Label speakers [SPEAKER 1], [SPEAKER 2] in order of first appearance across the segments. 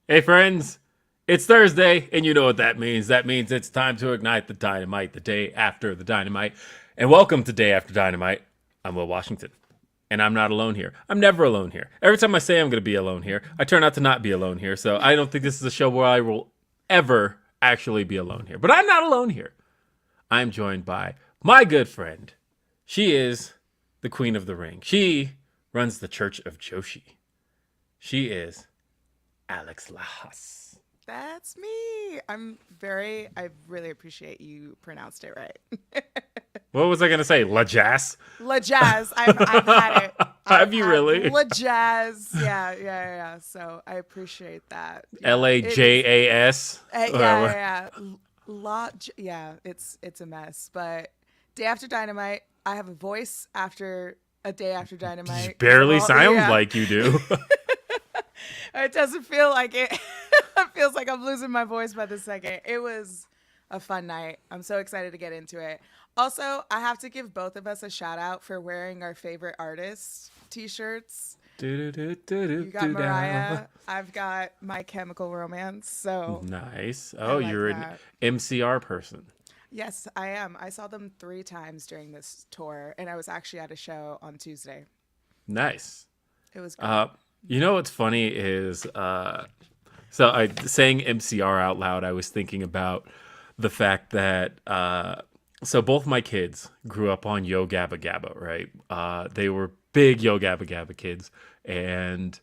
[SPEAKER 1] Hey friends, it's Thursday, and you know what that means. That means it's time to ignite the dynamite the day after the dynamite. And welcome to Day After Dynamite. I'm Will Washington, and I'm not alone here. I'm never alone here. Every time I say I'm going to be alone here, I turn out to not be alone here. So I don't think this is a show where I will ever actually be alone here. But I'm not alone here. I'm joined by my good friend. She is the Queen of the Ring. She runs the Church of Joshi. She is Alex Lajas.
[SPEAKER 2] That's me. I really appreciate you pronounced it right.
[SPEAKER 1] What was I going to say? Lajas?
[SPEAKER 2] Lajas. I've had it.
[SPEAKER 1] Have you really?
[SPEAKER 2] Lajas. Yeah. So I appreciate that. Yeah.
[SPEAKER 1] Lajas?
[SPEAKER 2] Yeah. It's a mess. But Day After Dynamite, I have a voice after a Day After Dynamite.
[SPEAKER 1] You barely sound like you do.
[SPEAKER 2] It doesn't feel like it. It feels like I'm losing my voice by the second. It was a fun night. I'm so excited to get into it. Also, I have to give both of us a shout out for wearing our favorite artist t-shirts. You got Mariah. I've got My Chemical Romance. So
[SPEAKER 1] nice. Oh, you're an MCR person.
[SPEAKER 2] Yes, I am. I saw them 3 times during this tour, and I was actually at a show on Tuesday.
[SPEAKER 1] Nice.
[SPEAKER 2] It was great.
[SPEAKER 1] You know what's funny is, saying MCR out loud, I was thinking about the fact that, so both my kids grew up on Yo Gabba Gabba, right? They were big Yo Gabba Gabba kids. And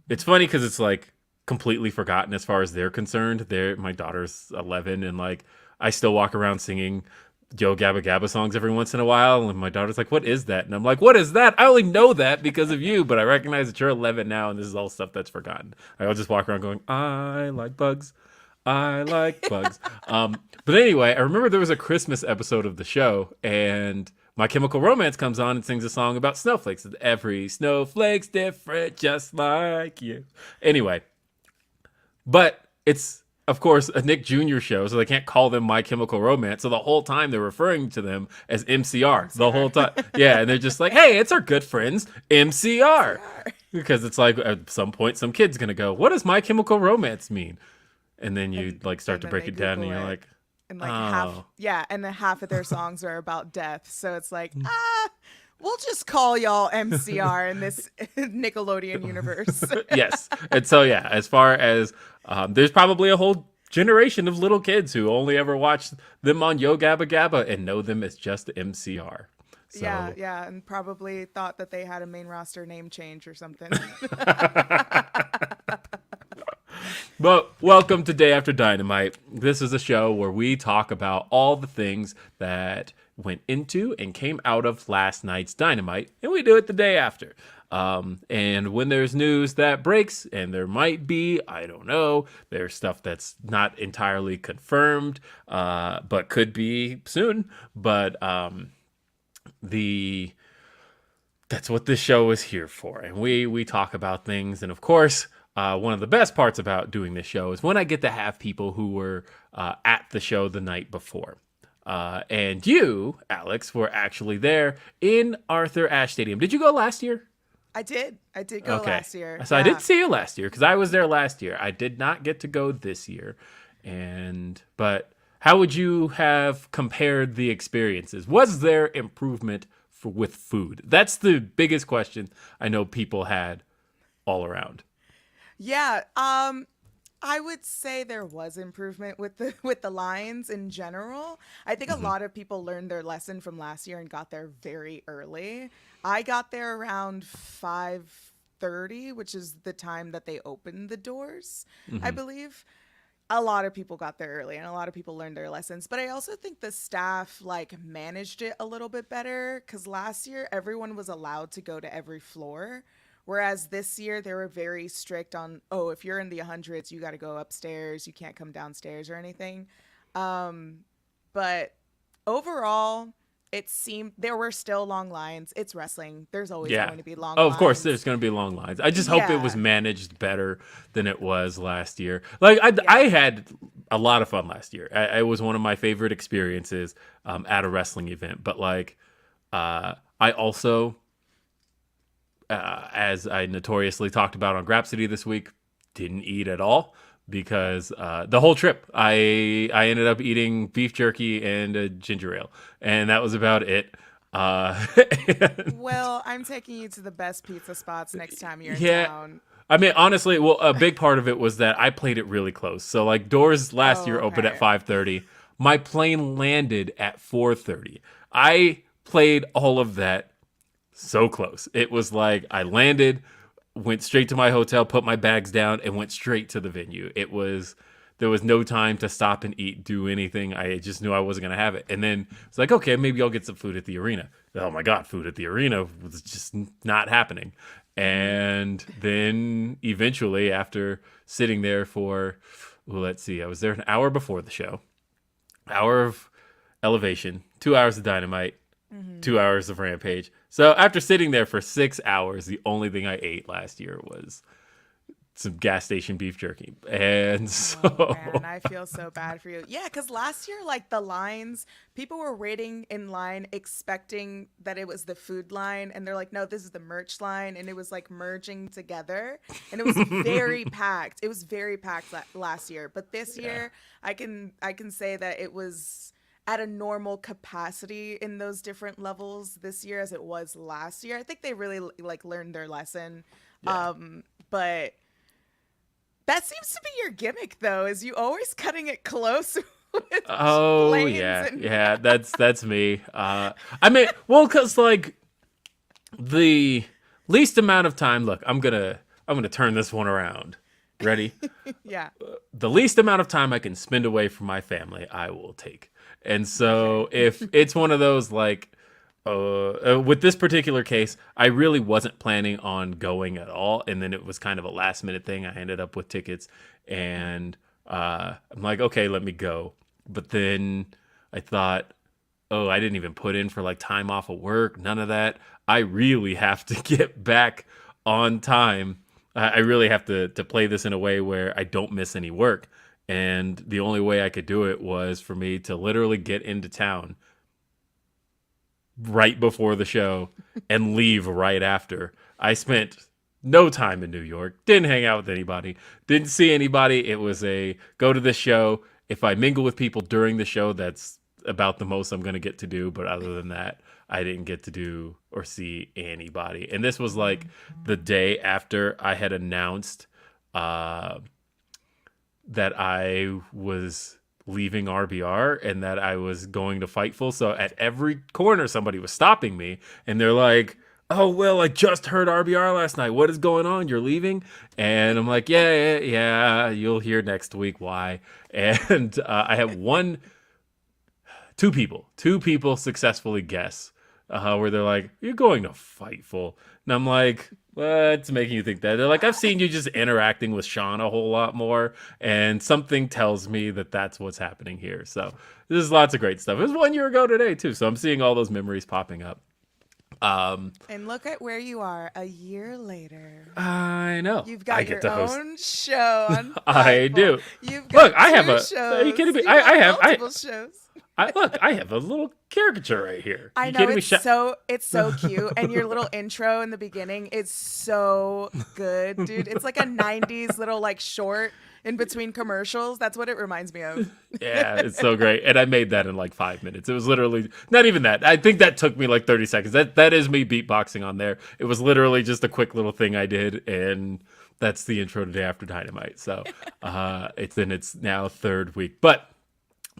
[SPEAKER 1] it's funny because it's like completely forgotten as far as they're concerned. My daughter's 11 and like, I still walk around singing Yo Gabba Gabba songs every once in a while, and my daughter's like, "What is that?" And I'm like, "What is that? I only know that because of you, but I recognize that you're 11 now, and this is all stuff that's forgotten." I'll just walk around going, "I like bugs, I like bugs." But anyway, I remember there was a Christmas episode of the show, and My Chemical Romance comes on and sings a song about snowflakes. Every snowflake's different, just like you. Anyway, but it's, of course, a Nick Jr. show, so they can't call them My Chemical Romance. So the whole time they're referring to them as MCR. The whole time. Yeah, and they're just like, hey, it's our good friends, MCR. Because it's like, at some point, some kid's going to go, what does My Chemical Romance mean? And then you start to break it down, and you're like,
[SPEAKER 2] and and then half of their songs are about death. So it's like, we'll just call y'all MCR in this Nickelodeon universe.
[SPEAKER 1] Yes. And so, yeah, as far as there's probably a whole generation of little kids who only ever watched them on Yo Gabba Gabba and know them as just MCR. So.
[SPEAKER 2] Yeah, and probably thought that they had a main roster name change or something.
[SPEAKER 1] But welcome to Day After Dynamite. This is a show where we talk about all the things that went into and came out of last night's Dynamite, and we do it the day after. And when there's news that breaks, and there might be, I don't know, there's stuff that's not entirely confirmed, but could be soon. But that's what this show is here for, and we talk about things, and of course. One of the best parts about doing this show is when I get to have people who were at the show the night before. And you, Alex, were actually there in Arthur Ashe Stadium. Did you go last year?
[SPEAKER 2] I did go last year.
[SPEAKER 1] So yeah. I did see you last year because I was there last year. I did not get to go this year. But how would you have compared the experiences? Was there improvement with food? That's the biggest question I know people had all around.
[SPEAKER 2] Yeah, I would say there was improvement with the lines in general. I think a lot of people learned their lesson from last year and got there very early. I got there around 5:30, which is the time that they opened the doors, I believe. A lot of people got there early and a lot of people learned their lessons. But I also think the staff managed it a little bit better because last year everyone was allowed to go to every floor. Whereas this year, they were very strict on, if you're in the 100s, you got to go upstairs. You can't come downstairs or anything. But overall, it seemed there were still long lines. It's wrestling. There's always
[SPEAKER 1] Yeah.
[SPEAKER 2] going to be long
[SPEAKER 1] Oh, of course,
[SPEAKER 2] lines.
[SPEAKER 1] there's going to be long lines. I just hope it was
[SPEAKER 2] Yeah.
[SPEAKER 1] managed better than it was last year. Like I
[SPEAKER 2] Yeah.
[SPEAKER 1] had a lot of fun last year. It was one of my favorite experiences at a wrestling event. But like, I also, as I notoriously talked about on Grapsity this week, didn't eat at all because the whole trip I ended up eating beef jerky and a ginger ale, and that was about it. Uh, and
[SPEAKER 2] Well, I'm taking you to the best pizza spots next time you're in
[SPEAKER 1] yeah,
[SPEAKER 2] town.
[SPEAKER 1] I mean, honestly, well, a big part of it was that I played it really close. So, like, doors last
[SPEAKER 2] Oh,
[SPEAKER 1] year opened at
[SPEAKER 2] okay.
[SPEAKER 1] 5:30. My plane landed at 4:30. I played all of that so close. It was like I landed, went straight to my hotel, put my bags down, and went straight to the venue. There was no time to stop and eat, do anything. I just knew I wasn't gonna have it. And then it's like, okay, maybe I'll get some food at the arena. Oh my god, food at the arena was just not happening. And then eventually, after sitting there for, well, let's see, I was there an hour before the show, hour of Elevation, 2 hours of Dynamite, 2 hours of Rampage. So after sitting there for 6 hours, the only thing I ate last year was some gas station beef jerky. And
[SPEAKER 2] Oh man,
[SPEAKER 1] so,
[SPEAKER 2] I feel so bad for you. Yeah, because last year, like the lines, people were waiting in line expecting that it was the food line, and they're like, no, this is the merch line, and it was like merging together, and it was very packed. It was very packed last year, but this
[SPEAKER 1] yeah.
[SPEAKER 2] year, I can say that it was at a normal capacity in those different levels this year as it was last year. I think they really like learned their lesson,
[SPEAKER 1] Yeah.
[SPEAKER 2] but. That seems to be your gimmick, though, is you always cutting it close with
[SPEAKER 1] Oh
[SPEAKER 2] planes
[SPEAKER 1] yeah,
[SPEAKER 2] and
[SPEAKER 1] yeah. That's me. I mean, well, cause like the least amount of time. Look, I'm gonna turn this one around. Ready?
[SPEAKER 2] yeah.
[SPEAKER 1] The least amount of time I can spend away from my family, I will take. And
[SPEAKER 2] Okay.
[SPEAKER 1] so if it's one of those like, with this particular case, I really wasn't planning on going at all, and then it was kind of a last minute thing. I ended up with tickets, and I'm like, okay, let me go. But then I thought, oh, I didn't even put in for like time off of work, none of that. I really have to get back on time. I really have to play this in a way where I don't miss any work. And the only way I could do it was for me to literally get into town right before the show and leave right after. I spent no time in New York, didn't hang out with anybody, didn't see anybody. It was a go to the show. If I mingle with people during the show, that's about the most I'm going to get to do. But other than that, I didn't get to do or see anybody. And this was like the day after I had announced uh, that I was leaving RBR and that I was going to Fightful. So at every corner, somebody was stopping me, and they're like, "Oh, well, I just heard RBR last night. What is going on? You're leaving?" And I'm like, "Yeah, yeah, yeah. You'll hear next week why." And I have two people successfully guess where they're like, "You're going to Fightful," and I'm like, "What's making you think that?" They're like, "I've seen you just interacting with Sean a whole lot more, and something tells me that that's what's happening here." So there's lots of great stuff. It was 1 year ago today too, so I'm seeing all those memories popping up.
[SPEAKER 2] And look at where you are a year later.
[SPEAKER 1] I know.
[SPEAKER 2] You've
[SPEAKER 1] I
[SPEAKER 2] got
[SPEAKER 1] get
[SPEAKER 2] your
[SPEAKER 1] to host.
[SPEAKER 2] own show on
[SPEAKER 1] I
[SPEAKER 2] Fightful.
[SPEAKER 1] do.
[SPEAKER 2] You've
[SPEAKER 1] Look,
[SPEAKER 2] got
[SPEAKER 1] I have
[SPEAKER 2] two
[SPEAKER 1] a. Are you kidding
[SPEAKER 2] shows.
[SPEAKER 1] me?
[SPEAKER 2] You've got
[SPEAKER 1] I
[SPEAKER 2] multiple shows.
[SPEAKER 1] I look. I have a little caricature right here.
[SPEAKER 2] I
[SPEAKER 1] You
[SPEAKER 2] know
[SPEAKER 1] kidding me?
[SPEAKER 2] it's so cute, and your little intro in the beginning is so good, dude. It's like a '90s little like short in between commercials. That's what it reminds me of.
[SPEAKER 1] Yeah, it's so great. And I made that in like 5 minutes. It was literally not even that. I think that took me like 30 seconds. That is me beatboxing on there. It was literally just a quick little thing I did, and that's the intro to Day After Dynamite. So it's now third week. But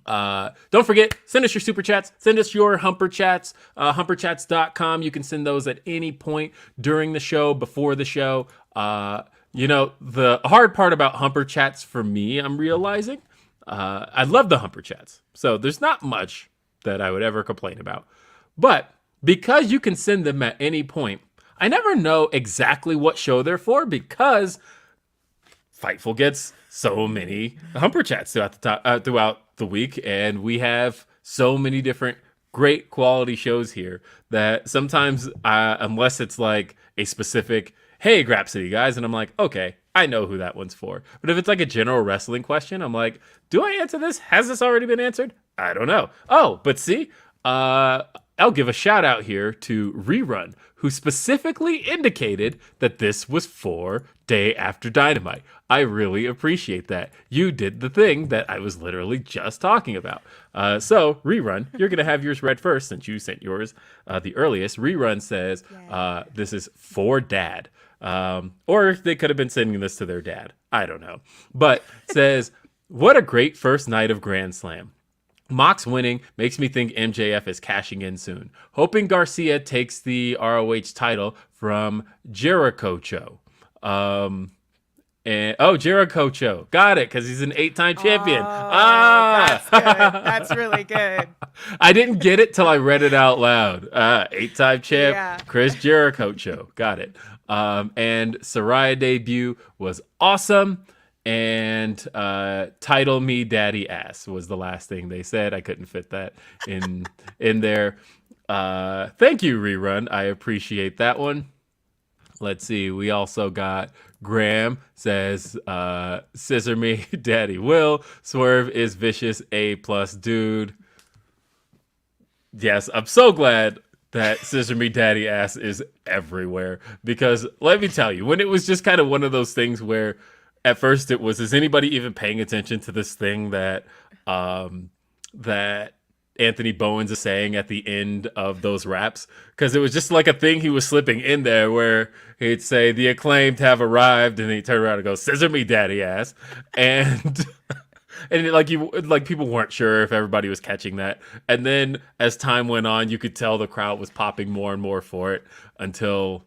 [SPEAKER 1] don't forget, send us your super chats. Send us your Humper Chats, humperchats.com. You can send those at any point during the show, before the show. The hard part about Humper Chats for me, I'm realizing, I love the Humper Chats. So there's not much that I would ever complain about. But because you can send them at any point, I never know exactly what show they're for because Fightful gets so many Humper Chats throughout the week, and we have so many different great quality shows here that sometimes, unless it's like a specific, hey, Grapsity guys, and I'm like, okay, I know who that one's for. But if it's like a general wrestling question, I'm like, do I answer this? Has this already been answered? I don't know. Oh, but see, I'll give a shout out here to Rerun, who specifically indicated that this was for Day After Dynamite. I really appreciate that. You did the thing that I was literally just talking about. So, Rerun, you're going to have yours read first since you sent yours the earliest. Rerun says, this is for Dad. Or they could have been sending this to their dad. I don't know. But says, what a great first night of Grand Slam. Mox winning makes me think MJF is cashing in soon. Hoping Garcia takes the ROH title from Jericho. Jericho. Got it, because he's an 8-time champion.
[SPEAKER 2] That's good. That's really good.
[SPEAKER 1] I didn't get it till I read it out loud. 8-time champ, Chris Jericho. Got it. And Saraya debut was awesome. And title me daddy ass was the last thing they said. I couldn't fit that in there. Thank you, Rerun. I appreciate that one. Let's see. We also got Graham says, scissor me, daddy will. Swerve is vicious, A+ dude. Yes, I'm so glad that scissor me daddy ass is everywhere. Because let me tell you, when it was just kind of one of those things where at first it was, is anybody even paying attention to this thing that that Anthony Bowens is saying at the end of those raps? Because it was just like a thing he was slipping in there where he'd say, the Acclaimed have arrived, and then he'd turn around and go, scissor me daddy ass. And and people weren't sure if everybody was catching that. And then as time went on, you could tell the crowd was popping more and more for it until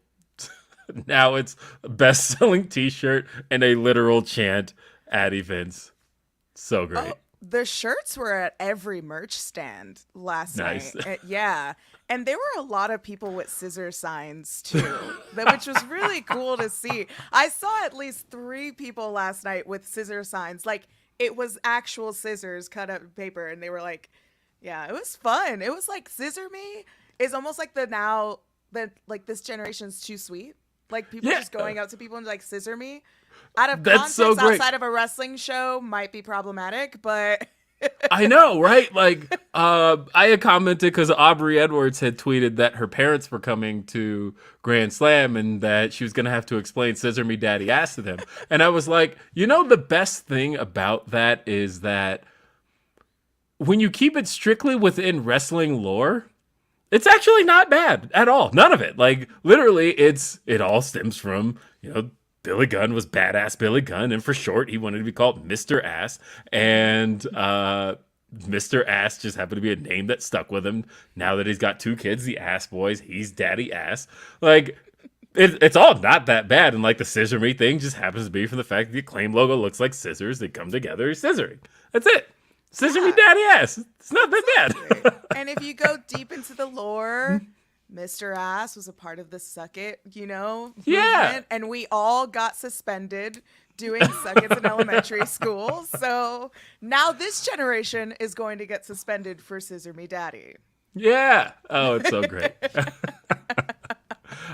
[SPEAKER 1] now it's a best-selling t-shirt and a literal chant at events. So great.
[SPEAKER 2] Oh, the shirts were at every merch stand last night. Yeah. And there were a lot of people with scissor signs too, which was really cool to see. I saw at least 3 people last night with scissor signs. Like, it was actual scissors cut out of paper, and they were like, yeah, it was fun. It was like, scissor me is almost like this generation's too sweet. Like, people just going out to people and like, scissor me. Out of context, so outside of a wrestling show might be problematic, but
[SPEAKER 1] I know, right? Like, I had commented because Aubrey Edwards had tweeted that her parents were coming to Grand Slam and that she was going to have to explain scissor me daddy ass to them. And I was like, the best thing about that is that when you keep it strictly within wrestling lore, it's actually not bad at all. None of it. Like, literally, it all stems from, Billy Gunn was badass Billy Gunn, and for short, he wanted to be called Mr. Ass, and Mr. Ass just happened to be a name that stuck with him. Now that he's got 2 kids, the Ass Boys, he's Daddy Ass. Like, it's all not that bad, and like the scissor me thing just happens to be from the fact that the Acclaim logo looks like scissors. They come together, scissoring. That's it. Scissor me daddy ass. It's not that bad.
[SPEAKER 2] And if you go deep into the lore, Mr. Ass was a part of the Suck It, movement, and we all got suspended doing Suck It's in elementary school. So now this generation is going to get suspended for Scissor Me Daddy.
[SPEAKER 1] Yeah. Oh, it's so great.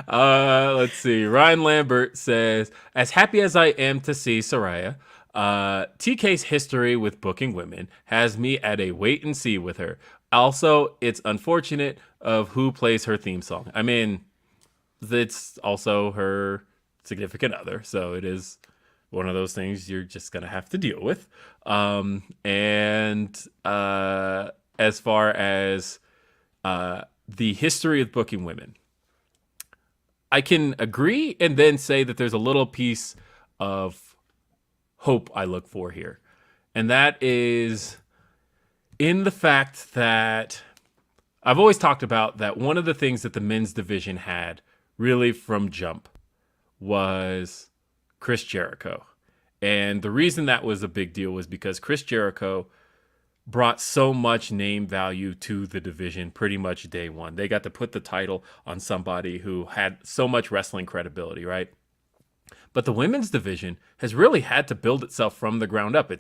[SPEAKER 1] Let's see. Ryan Lambert says, as happy as I am to see Saraya, TK's history with booking women has me at a wait and see with her. Also, it's unfortunate of who plays her theme song. I mean, it's also her significant other, so it is one of those things you're just going to have to deal with. And as far as the history of booking women, I can agree and then say that there's a little piece of hope I look for here. And that is in the fact that I've always talked about that one of the things that the men's division had really from jump was Chris Jericho. And the reason that was a big deal was because Chris Jericho brought so much name value to the division pretty much day one. They got to put the title on somebody who had so much wrestling credibility, right? But the women's division has really had to build itself from the ground up.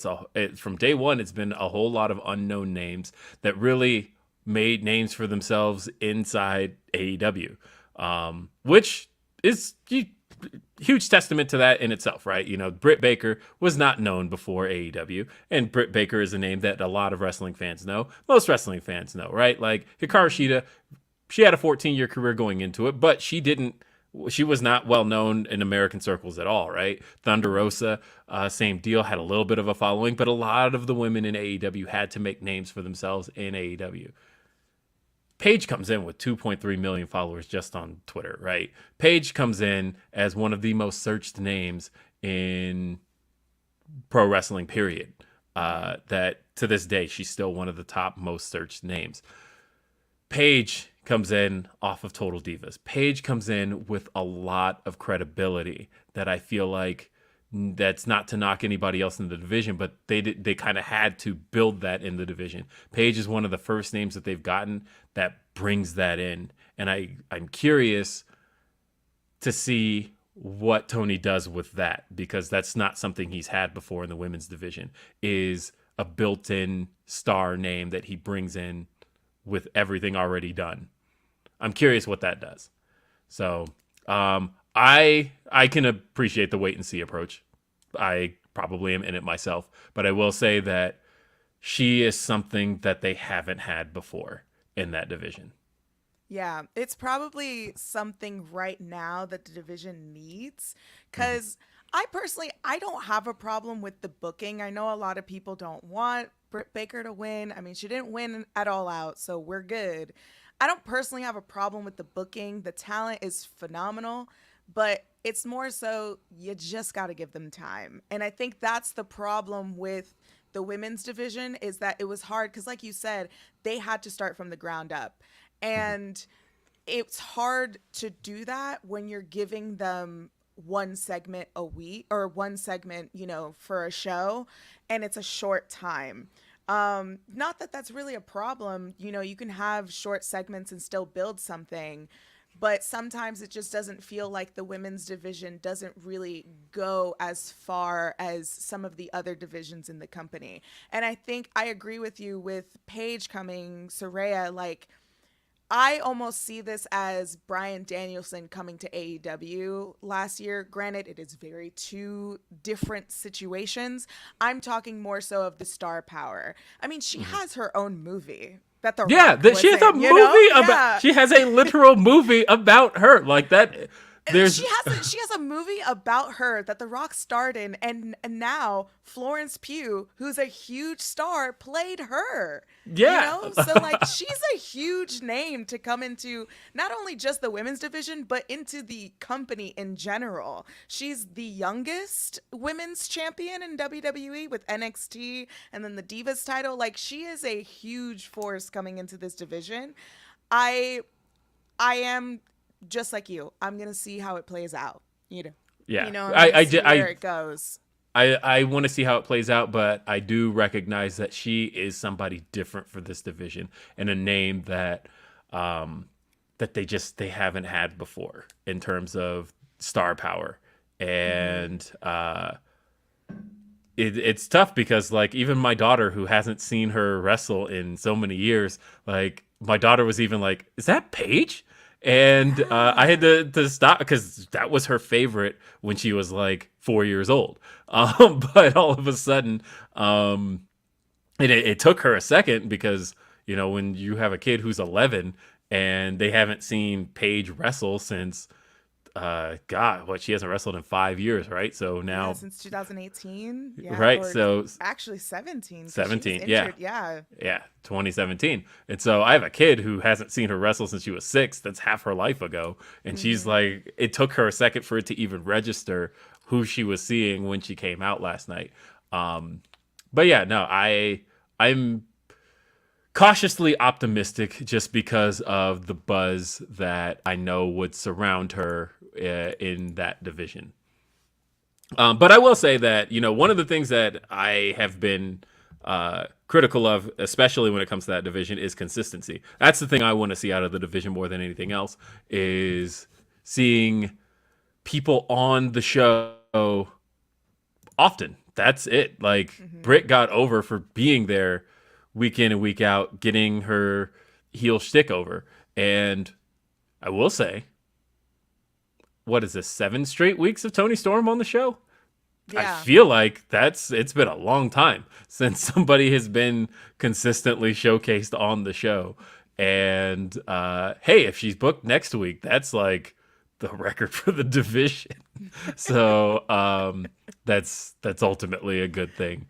[SPEAKER 1] From day one, it's been a whole lot of unknown names that really made names for themselves inside AEW, which is huge testament to that in itself, right? You know, Britt Baker was not known before AEW, and Britt Baker is a name that a lot of wrestling fans know. Most wrestling fans know, right? Like Hikaru Shida, she had a 14-year career going into it, but she was not well known in American circles at all, right? Thunder Rosa, same deal, had a little bit of a following, but a lot of the women in AEW had to make names for themselves in AEW. Paige comes in with 2.3 million followers just on Twitter, right? Paige comes in as one of the most searched names in pro wrestling, period. That to this day, she's still one of the top most searched names. Paige comes in off of Total Divas. Paige comes in with a lot of credibility that I feel like, that's not to knock anybody else in the division, but they kind of had to build that in the division. Paige is one of the first names that they've gotten that brings that in. And I'm curious to see what Tony does with that, because that's not something he's had before in the women's division, is a built-in star name that he brings in with everything already done. I'm curious what that does. So I can appreciate the wait and see approach. I probably am in it myself, but I will say that she is something that they haven't had before in that division.
[SPEAKER 2] Yeah, it's probably something right now that the division needs, because I don't have a problem with the booking. I know a lot of people don't want Britt Baker to win. I mean, she didn't win at All Out, so we're good. I don't personally have a problem with the booking. The talent is phenomenal, but it's more so you just got to give them time. And I think that's the problem with the women's division, is that it was hard because, like you said, they had to start from the ground up. And it's hard to do that when you're giving them one segment a week, or one segment, for a show, and it's a short time. Not that that's really a problem. You can have short segments and still build something, but sometimes it just doesn't feel like the women's division doesn't really go as far as some of the other divisions in the company. And I think I agree with you with Paige coming, Saraya, like, I almost see this as Bryan Danielson coming to AEW last year. Granted, it is very two different situations. I'm talking more so of the star power. I mean, she has her own movie that the Rock was
[SPEAKER 1] she has a
[SPEAKER 2] in,
[SPEAKER 1] movie about. She has a literal movie about her, like that.
[SPEAKER 2] She has a movie about her that The Rock starred in, and now Florence Pugh, who's a huge star, played her.
[SPEAKER 1] Yeah.
[SPEAKER 2] So like, she's a huge name to come into not only just the women's division, but into the company in general. She's the youngest women's champion in WWE with NXT and then the Divas title. Like, she is a huge force coming into this division. I am just like you. I'm gonna see how it plays out.
[SPEAKER 1] Yeah.
[SPEAKER 2] Where it goes.
[SPEAKER 1] I want to see how it plays out, but I do recognize that she is somebody different for this division, and a name that that they haven't had before in terms of star power. And it's tough because, like, even my daughter, who hasn't seen her wrestle in so many years, like, my daughter was even like, "Is that Paige?" And I had to stop, because that was her favorite when she was like 4 years old. But all of a sudden, it took her a second, because, when you have a kid who's 11 and they haven't seen Paige wrestle since, she hasn't wrestled in 5 years, right? So now,
[SPEAKER 2] since 2018,
[SPEAKER 1] right? So
[SPEAKER 2] actually 17,
[SPEAKER 1] 17,
[SPEAKER 2] yeah,
[SPEAKER 1] 2017. And so I have a kid who hasn't seen her wrestle since she was 6. That's half her life ago, and she's like, it took her a second for it to even register who she was seeing when she came out last night. But yeah, no, I'm cautiously optimistic, just because of the buzz that I know would surround her in that division. But I will say that, one of the things that I have been critical of, especially when it comes to that division, is consistency. That's the thing I want to see out of the division more than anything else, is seeing people on the show often. That's it. Like, Britt got over for being there week in and week out, getting her heel shtick over. And I will say, what is this, 7 straight weeks of Toni Storm on the show?
[SPEAKER 2] Yeah.
[SPEAKER 1] I feel like it's been a long time since somebody has been consistently showcased on the show. And hey, if she's booked next week, that's like the record for the division. So that's ultimately a good thing.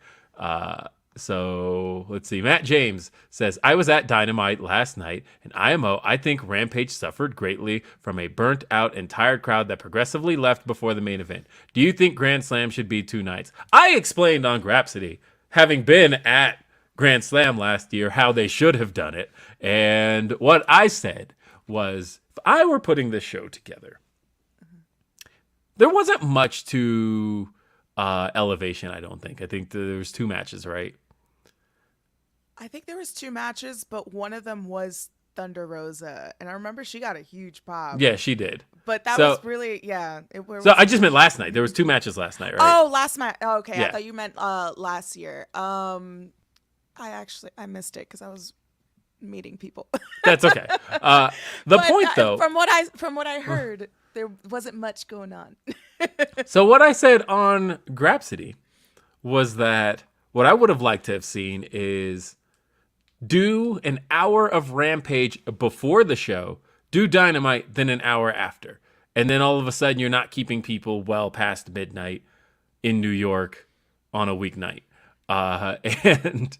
[SPEAKER 1] So let's see. Matt James says, I was at Dynamite last night, and I think Rampage suffered greatly from a burnt out and tired crowd that progressively left before the main event. Do you think Grand Slam should be 2 nights? I explained on Grapsody, having been at Grand Slam last year, how they should have done it. And what I said was, if I were putting this show together, there wasn't much to elevation, I don't think. I think there was 2 matches, right?
[SPEAKER 2] I think there was 2 matches, but one of them was Thunder Rosa, and I remember she got a huge pop.
[SPEAKER 1] Yeah, she did.
[SPEAKER 2] But that was really,
[SPEAKER 1] So I just meant last night. There was 2 matches last night, right?
[SPEAKER 2] Oh, last match. Oh, okay,
[SPEAKER 1] Yeah.
[SPEAKER 2] I thought you meant last year. I missed it because I was meeting people.
[SPEAKER 1] That's okay. The point, though,
[SPEAKER 2] from what I heard, there wasn't much going on.
[SPEAKER 1] So what I said on Grapsody was that what I would have liked to have seen is do an hour of Rampage before the show, do Dynamite, then an hour after. And then all of a sudden you're not keeping people well past midnight in New York on a weeknight. And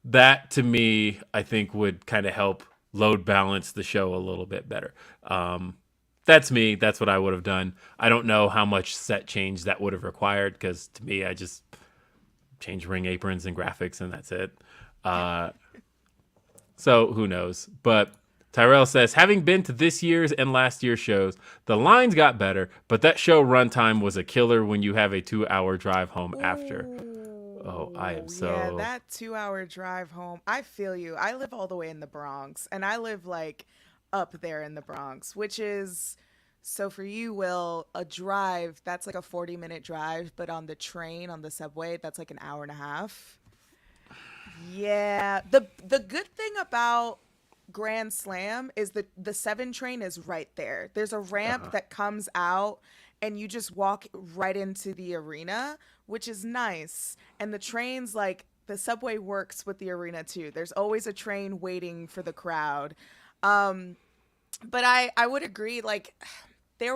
[SPEAKER 1] that, to me, I think would kind of help load balance the show a little bit better. That's me. That's what I would have done. I don't know how much set change that would have required, because to me, I just change ring aprons and graphics and that's it. So who knows? But Tyrell says, having been to this year's and last year's shows, the lines got better, but that show runtime was a killer when you have a 2-hour drive home after. Oh, I am so...
[SPEAKER 2] Yeah, that 2-hour drive home. I feel you. I live all the way in the Bronx, and I live like up there in the Bronx, which is, so for you, Will, a drive, that's like a 40-minute drive, but on the train, on the subway, that's like an hour and a half. Yeah. The good thing about Grand Slam is that the 7 train is right there. There's a ramp that comes out, and you just walk right into the arena, which is nice. And the trains, like, the subway works with the arena too. There's always a train waiting for the crowd. But I would agree, like, the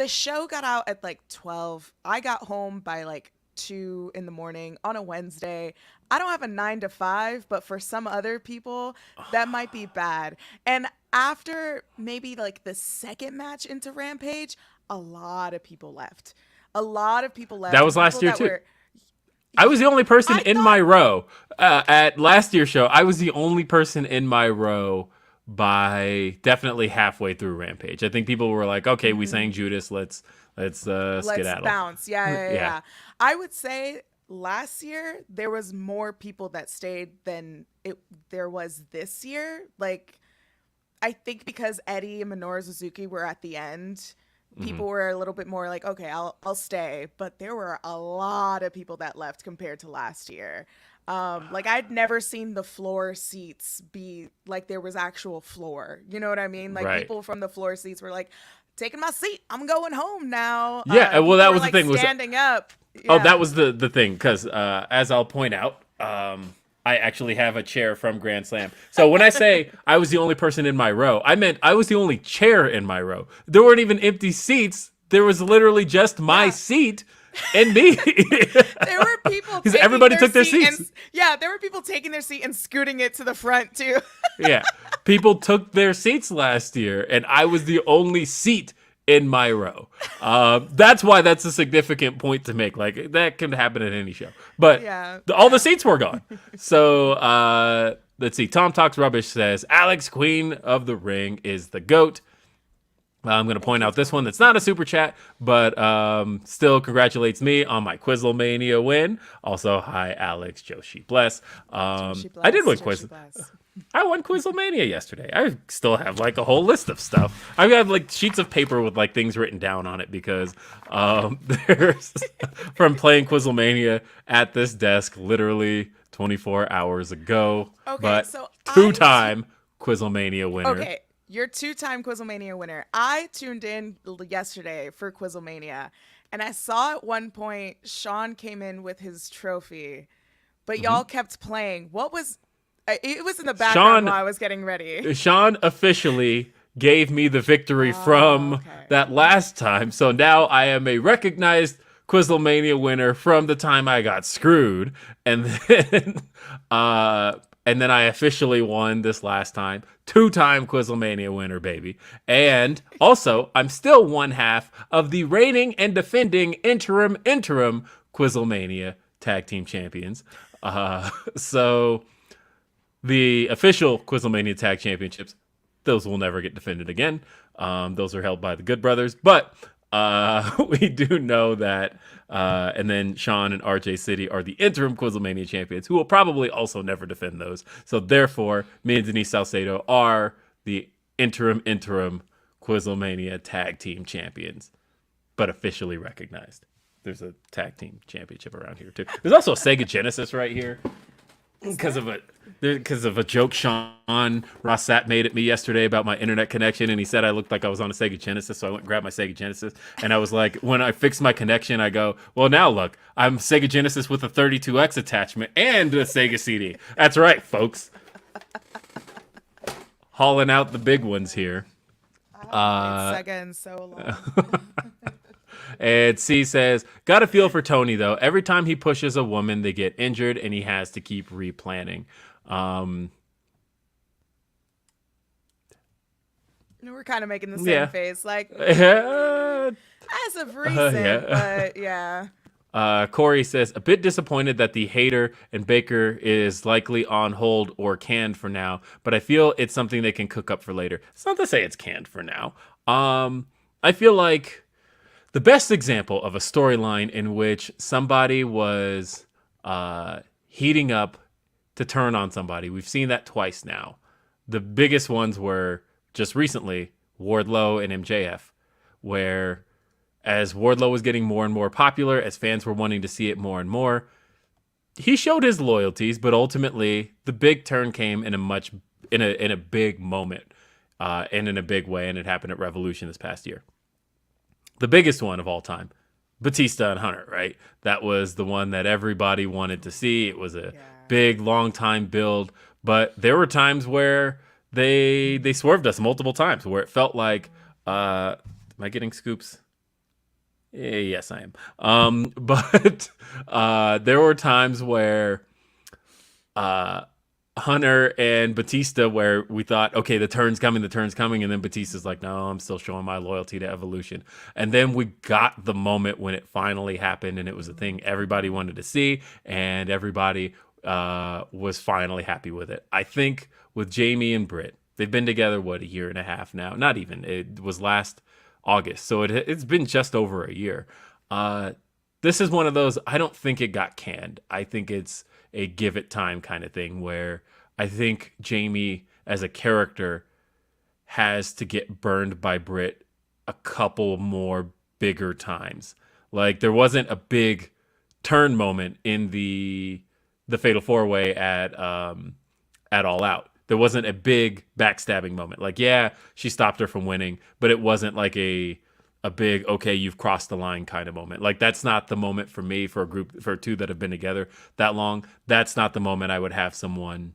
[SPEAKER 2] show got out at like 12. I got home by like 2 in the morning on a Wednesday. I don't have a 9 to 5, but for some other people, that might be bad. And after maybe like the second match into Rampage, a lot of people left.
[SPEAKER 1] That was last year too. I was the only person in my row at last year's show. I was the only person in my row by definitely halfway through Rampage. I think people were like, "Okay, we sang Judas. Let's skedaddle.
[SPEAKER 2] Let's bounce." Yeah. I would say last year there was more people that stayed than there was this year. Like, I think because Eddie and Minoru Suzuki were at the end, people were a little bit more like, okay, I'll stay. But there were a lot of people that left compared to last year. Like, I'd never seen the floor seats be like there was actual floor. You know what I mean? Like, people from the floor seats were like, taking my seat, I'm going home now.
[SPEAKER 1] Yeah, well, that was the thing.
[SPEAKER 2] Standing up. Yeah.
[SPEAKER 1] Oh, that was the thing, because as I'll point out, I actually have a chair from Grand Slam. So when I say I was the only person in my row, I meant I was the only chair in my row. There weren't even empty seats. There was literally just my seat and me.
[SPEAKER 2] There were people
[SPEAKER 1] because everybody took their seats.
[SPEAKER 2] There were people taking their seat and scooting it to the front too.
[SPEAKER 1] Yeah, people took their seats last year, and I was the only seat in my row. That's why that's a significant point to make. Like, that can happen at any show. But all the seats were gone. So let's see. Tom Talks Rubbish says, Alex, Queen of the Ring, is the GOAT. I'm going to point out this one that's not a super chat, but still congratulates me on my QuizzleMania win. Also, hi, Alex, Joshi Bless. I did win I won QuizzleMania yesterday. I still have like a whole list of stuff. I've got like sheets of paper with like things written down on it because there's from playing QuizzleMania at this desk literally 24 hours ago.
[SPEAKER 2] Okay,
[SPEAKER 1] but
[SPEAKER 2] so
[SPEAKER 1] two-time QuizzleMania winner.
[SPEAKER 2] Okay, you're two-time QuizzleMania winner. I tuned in yesterday for QuizzleMania, and I saw at one point Sean came in with his trophy, but y'all kept playing. What was... It was in the background while I was getting ready.
[SPEAKER 1] Sean officially gave me the victory from that last time. So now I am a recognized QuizzleMania winner from the time I got screwed. And then I officially won this last time. Two-time QuizzleMania winner, baby. And also, I'm still one half of the reigning and defending interim QuizzleMania tag team champions. So the official QuizzleMania Tag Championships, those will never get defended again. Those are held by the Good Brothers. But we do know that, and then Sean and RJ City are the interim QuizzleMania champions, who will probably also never defend those. So therefore, me and Denise Salcedo are the interim QuizzleMania Tag Team champions, but officially recognized. There's a tag team championship around here too. There's also a Sega Genesis right here. Because of a joke Sean Rossat made at me yesterday about my internet connection, and he said I looked like I was on a Sega Genesis, so I went and grabbed my Sega Genesis, and I was like, when I fixed my connection, I go, well, now look, I'm Sega Genesis with a 32X attachment and a Sega CD. That's right, folks. Hauling out the big ones here.
[SPEAKER 2] I haven't played Sega in so long.
[SPEAKER 1] And C says, got a feel for Tony, though. Every time he pushes a woman, they get injured, and he has to keep replanning.
[SPEAKER 2] We're kind of making the same face. Like, as of recent, but yeah.
[SPEAKER 1] Corey says, a bit disappointed that the Hater and Baker is likely on hold or canned for now, but I feel it's something they can cook up for later. It's not to say it's canned for now. I feel like the best example of a storyline in which somebody was heating up to turn on somebody, we've seen that twice now. The biggest ones were just recently Wardlow and MJF, where as Wardlow was getting more and more popular, as fans were wanting to see it more and more, he showed his loyalties, but ultimately the big turn came in a big moment and in a big way, and it happened at Revolution this past year. The biggest one of all time, Batista and Hunter, right? That was the one that everybody wanted to see. It was a big, long time build, but there were times where they swerved us multiple times, where it felt like, am I getting scoops? Yes, I am. But there were times where Hunter and Batista, where we thought, okay, the turn's coming, and then Batista's like, no, I'm still showing my loyalty to Evolution. And then we got the moment when it finally happened, and it was a thing everybody wanted to see, and everybody was finally happy with it. I think with Jamie and Britt, they've been together, a year and a half now? Not even. It was last August, so it's been just over a year. This is one of those, I don't think it got canned. I think it's a give it time kind of thing, where I think Jamie as a character has to get burned by Britt a couple more bigger times. Like, there wasn't a big turn moment in the Fatal 4-Way at All Out. There wasn't a big backstabbing moment. Like, yeah, she stopped her from winning, but it wasn't like a big, okay, you've crossed the line kind of moment. Like, that's not the moment for me, for two that have been together that long. That's not the moment I would have someone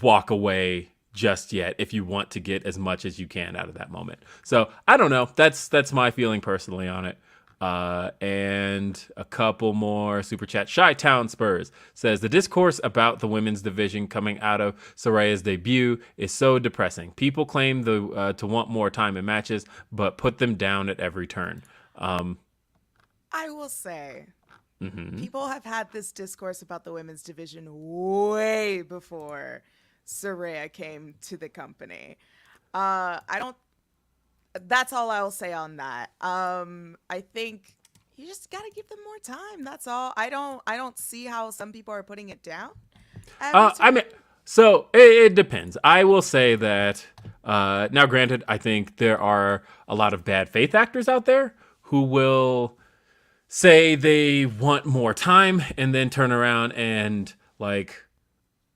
[SPEAKER 1] walk away just yet, if you want to get as much as you can out of that moment. So I don't know. That's my feeling personally on it. And a couple more super chat. Chi-Town Spurs says, the discourse about the women's division coming out of Saraya's debut is so depressing. People claim to want more time in matches, but put them down at every turn.
[SPEAKER 2] I will say, people have had this discourse about the women's division way before Saraya came to the company. That's all I'll say on that. I think you just got to give them more time. That's all. I don't see how some people are putting it down.
[SPEAKER 1] I mean, so it depends. I will say that now, granted, I think there are a lot of bad faith actors out there who will say they want more time and then turn around and like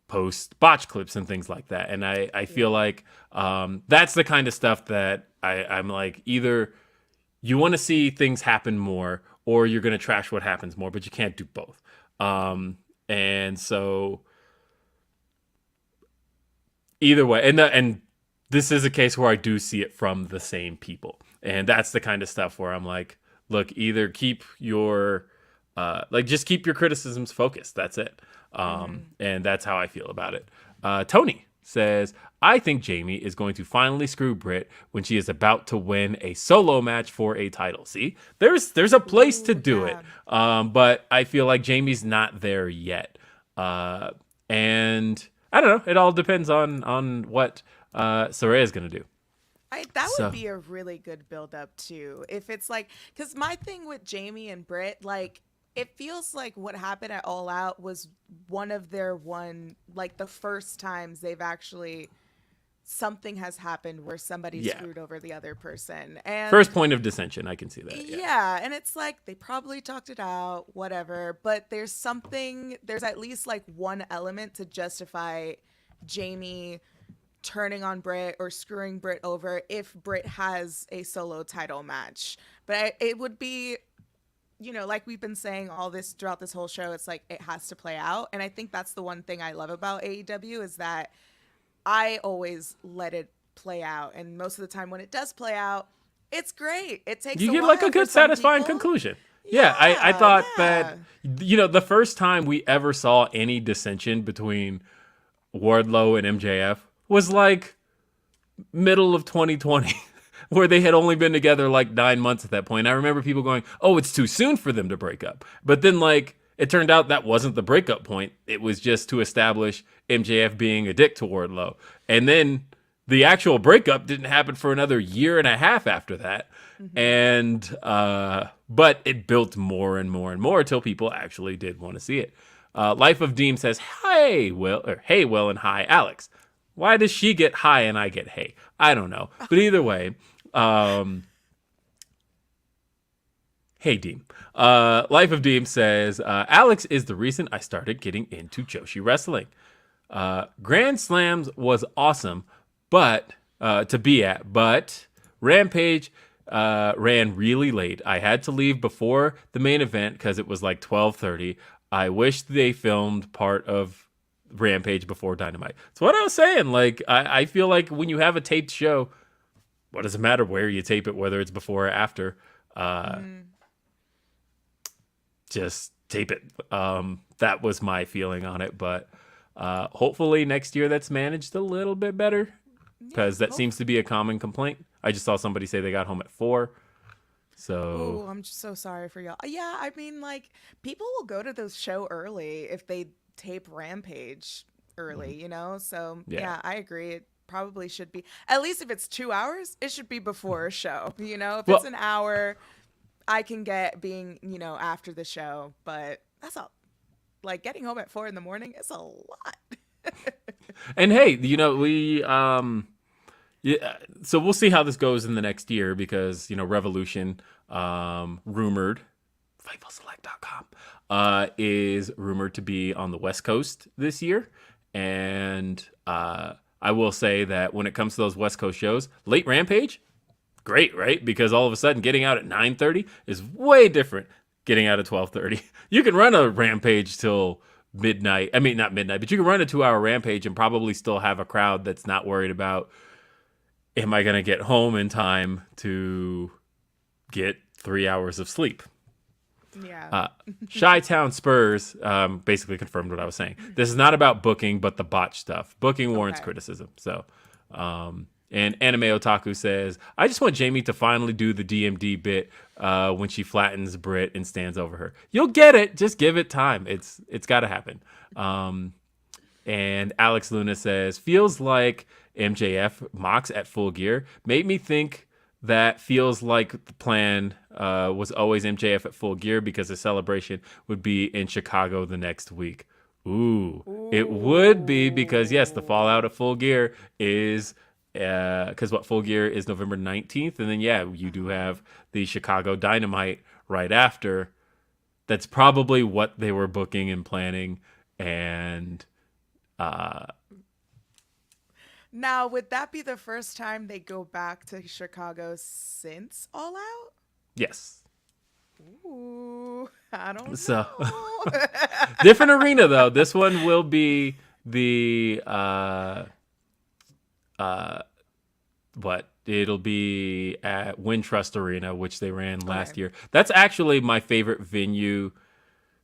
[SPEAKER 1] post botch clips and things like that. And I feel like that's the kind of stuff that I'm like, either you want to see things happen more or you're going to trash what happens more, but you can't do both. And so either way, and this is a case where I do see it from the same people. And that's the kind of stuff where I'm like, look, either keep your just keep your criticisms focused. That's it. And that's how I feel about it. Tony says, I think Jamie is going to finally screw Britt when she is about to win a solo match for a title. See, there's a place to do it. But I feel like Jamie's not there yet. And I don't know. It all depends on what Saraya is going to do.
[SPEAKER 2] That would be a really good build up too. If it's like, because my thing with Jamie and Britt, like, it feels like what happened at All Out was one of their like the first times they've actually, something has happened where somebody screwed over the other person. And
[SPEAKER 1] first point of dissension, I can see that.
[SPEAKER 2] Yeah, and it's like they probably talked it out, whatever, but there's at least like one element to justify Jamie turning on Britt or screwing Britt over if Britt has a solo title match. But it would be, like we've been saying all this throughout this whole show, it's like it has to play out. And I think that's the one thing I love about AEW is that I always let it play out. And most of the time when it does play out, it's great. It takes
[SPEAKER 1] you get like a good satisfying conclusion. Yeah, I thought that, the first time we ever saw any dissension between Wardlow and MJF was like middle of 2020, where they had only been together like 9 months at that point. I remember people going, oh, it's too soon for them to break up. But then like it turned out that wasn't the breakup point. It was just to establish MJF being a dick to Wardlow. And then the actual breakup didn't happen for another year and a half after that. Mm-hmm. And but it built more and more and more until people actually did want to see it. Life of Deem says, hey, Will, and hi, Alex. Why does she get hi and I get hey? I don't know. But either way, hey, Deem. Life of Deem says, Alex is the reason I started getting into Joshi wrestling. Grand Slams was awesome, but to be at, but Rampage ran really late. I had to leave before the main event because it was like 12:30. I wish they filmed part of Rampage before Dynamite. That's what I was saying. Like, I feel like when you have a taped show, what does it matter where you tape it, whether it's before or after? Just tape it. That was my feeling on it. But hopefully next year that's managed a little bit better, because that seems to be a common complaint. I just saw somebody say they got home at 4. So
[SPEAKER 2] I'm just so sorry for y'all. Yeah, I mean, like, people will go to the show early if they tape Rampage early, So yeah, I agree. It probably should be, at least if it's 2 hours, it should be before a show. If it's an hour, I can get being, after the show, but that's all. Like, getting home at 4 in the morning is a lot.
[SPEAKER 1] And hey, we so we'll see how this goes in the next year, because Revolution, rumored, FightfulSelect.com, is rumored to be on the West Coast this year. And I will say that when it comes to those West Coast shows, late Rampage, great, right? Because all of a sudden getting out at 9:30 is way different getting out at 12:30. You can run a Rampage till midnight. I mean, not midnight, but you can run a 2-hour Rampage and probably still have a crowd that's not worried about, am I going to get home in time to get 3 hours of sleep?
[SPEAKER 2] Yeah.
[SPEAKER 1] Chi-Town Spurs basically confirmed what I was saying. This is not about booking, but the botch stuff. Booking warrants criticism. So, and Anime Otaku says, I just want Jamie to finally do the DMD bit when she flattens Britt and stands over her. You'll get it. Just give it time. It's got to happen. And Alex Luna says, feels like MJF Mox at Full Gear made me think that feels like the plan was always MJF at Full Gear because the celebration would be in Chicago the next week. Ooh. It would be, because yes, the fallout of Full Gear is because Full Gear is November 19th, and then you do have the Chicago Dynamite right after. that's probably what they were booking and planning. And
[SPEAKER 2] Now, would that be the first time they go back to Chicago since All Out?
[SPEAKER 1] yes.
[SPEAKER 2] Ooh, I don't
[SPEAKER 1] So
[SPEAKER 2] know.
[SPEAKER 1] different arena though. This one will be the what? It'll be at Wintrust Arena, which they ran last
[SPEAKER 2] Okay.
[SPEAKER 1] year. That's actually my favorite venue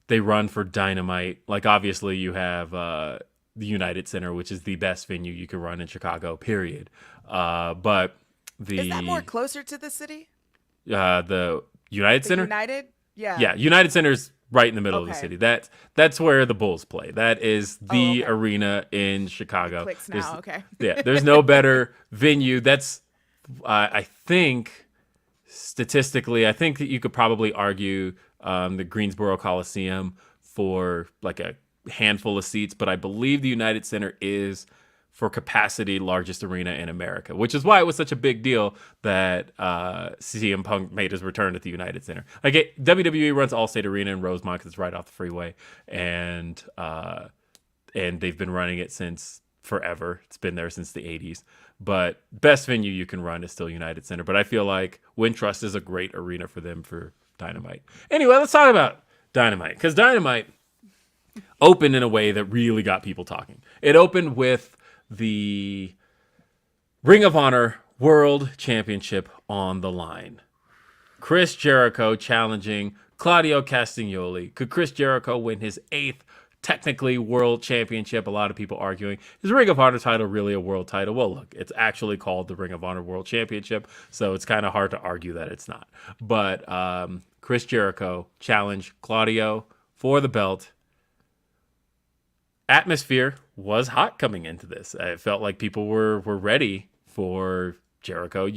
[SPEAKER 1] they run for Dynamite. Like obviously you have the United Center, which is the best venue you can run in Chicago, period. But
[SPEAKER 2] Is that more
[SPEAKER 1] the
[SPEAKER 2] closer to the city?
[SPEAKER 1] the United
[SPEAKER 2] The
[SPEAKER 1] Center,
[SPEAKER 2] United? Yeah.
[SPEAKER 1] yeah, United Center's right in the middle of the
[SPEAKER 2] Okay.
[SPEAKER 1] city. That's where the Bulls play. That is
[SPEAKER 2] Oh,
[SPEAKER 1] the
[SPEAKER 2] okay.
[SPEAKER 1] arena in
[SPEAKER 2] It
[SPEAKER 1] Chicago.
[SPEAKER 2] clicks
[SPEAKER 1] There's
[SPEAKER 2] now. Okay.
[SPEAKER 1] yeah, there's no better venue. That's I think statistically, I think that you could probably argue the Greensboro Coliseum for like a handful of seats, but I believe the United Center is for capacity largest arena in America, which is why it was such a big deal that CM Punk made his return at the United Center. Like WWE runs Allstate Arena in Rosemont because it's right off the freeway, and they've been running it since forever. It's been there since the 80s. But best venue you can run is still United Center. But I feel like Wintrust is a great arena for them for Dynamite. Anyway, let's talk about Dynamite, because Dynamite opened in a way that really got people talking. It opened with the Ring of Honor World Championship on the line. Chris Jericho challenging Claudio Castagnoli. Could Chris Jericho win his 8th technically world championship? A lot of people arguing, is the Ring of Honor title really a world title? Well, look, it's actually called the Ring of Honor World Championship, so it's kind of hard to argue that it's not. But Chris Jericho challenged Claudio for the belt. Atmosphere was hot coming into this. It felt like people were ready for Jericho.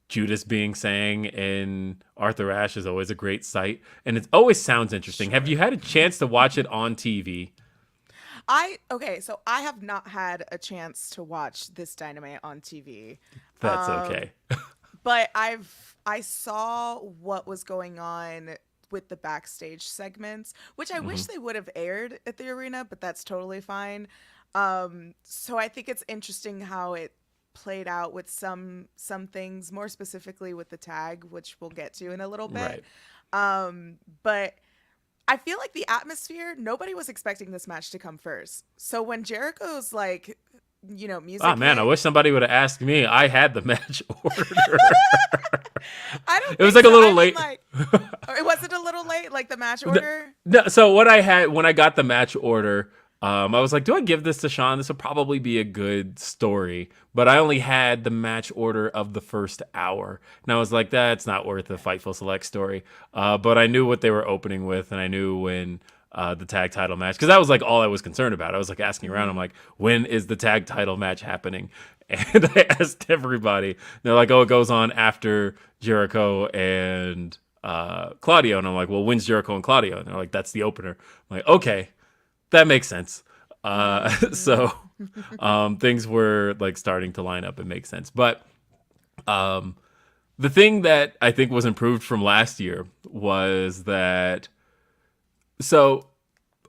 [SPEAKER 1] Judas being sang in Arthur Ashe is always a great sight, and it always sounds interesting. Have you had a chance to watch it on TV?
[SPEAKER 2] So I have not had a chance to watch this Dynamite on TV.
[SPEAKER 1] That's okay.
[SPEAKER 2] But I saw what was going on with the backstage segments, which I wish they would have aired at the arena, but that's totally fine. So I think it's interesting how it played out with some things, more specifically with the tag, which we'll get to in a little bit.
[SPEAKER 1] Right.
[SPEAKER 2] But I feel like the atmosphere, nobody was expecting this match to come first. So when Jericho's like, music
[SPEAKER 1] Oh man, I
[SPEAKER 2] hit,
[SPEAKER 1] wish somebody would have asked me. I had the match order.
[SPEAKER 2] I don't
[SPEAKER 1] It was
[SPEAKER 2] think
[SPEAKER 1] like a
[SPEAKER 2] so.
[SPEAKER 1] little
[SPEAKER 2] I mean,
[SPEAKER 1] late.
[SPEAKER 2] like, it wasn't a little late, like the match order.
[SPEAKER 1] No, so what I had when I got the match order, I was like, do I give this to Sean? This will probably be a good story. But I only had the match order of the first hour. And I was like, that's not worth a Fightful Select story. But I knew what they were opening with, and I knew when the tag title match, because that was like all I was concerned about. I was like asking around. I'm like, when is the tag title match happening? And I asked everybody. And they're like, oh, it goes on after Jericho and Claudio. And I'm like, well, when's Jericho and Claudio? And they're like, that's the opener. I'm like, okay, that makes sense. So things were like starting to line up and make sense. But the thing that I think was improved from last year was that, so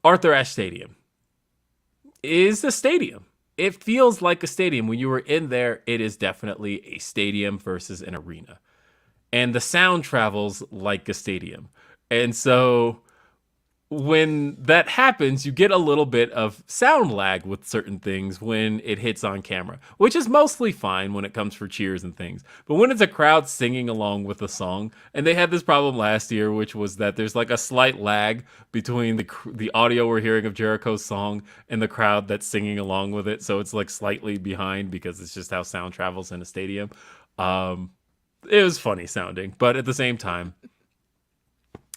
[SPEAKER 1] Arthur Ashe Stadium is a stadium. It feels like a stadium. When you were in there, it is definitely a stadium versus an arena. And the sound travels like a stadium. And so when that happens, you get a little bit of sound lag with certain things when it hits on camera, which is mostly fine when it comes for cheers and things. But when it's a crowd singing along with a song, and they had this problem last year, which was that there's like a slight lag between the audio we're hearing of Jericho's song and the crowd that's singing along with it. So it's like slightly behind because it's just how sound travels in a stadium. It was funny sounding, but at the same time,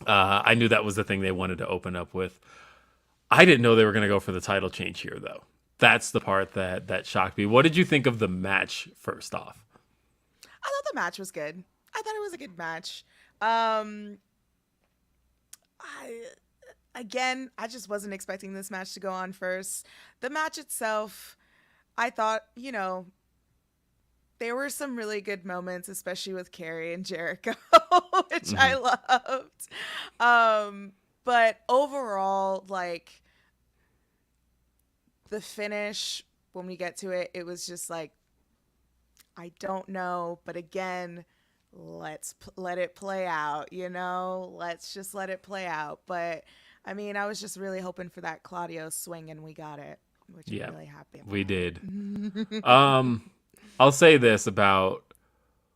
[SPEAKER 1] I knew that was the thing they wanted to open up with. I didn't know they were going to go for the title change here, though. That's the part that shocked me. What did you think of the match, first off?
[SPEAKER 2] I thought the match was good. I thought it was a good match. I just wasn't expecting this match to go on first. The match itself, I thought, there were some really good moments, especially with Carrie and Jericho, which I loved. But overall, like the finish, when we get to it, it was just like, I don't know. But again, let it play out, Let's just let it play out. But I mean, I was just really hoping for that Claudio swing, and we got it, which I'm really happy about.
[SPEAKER 1] We did. I'll say this about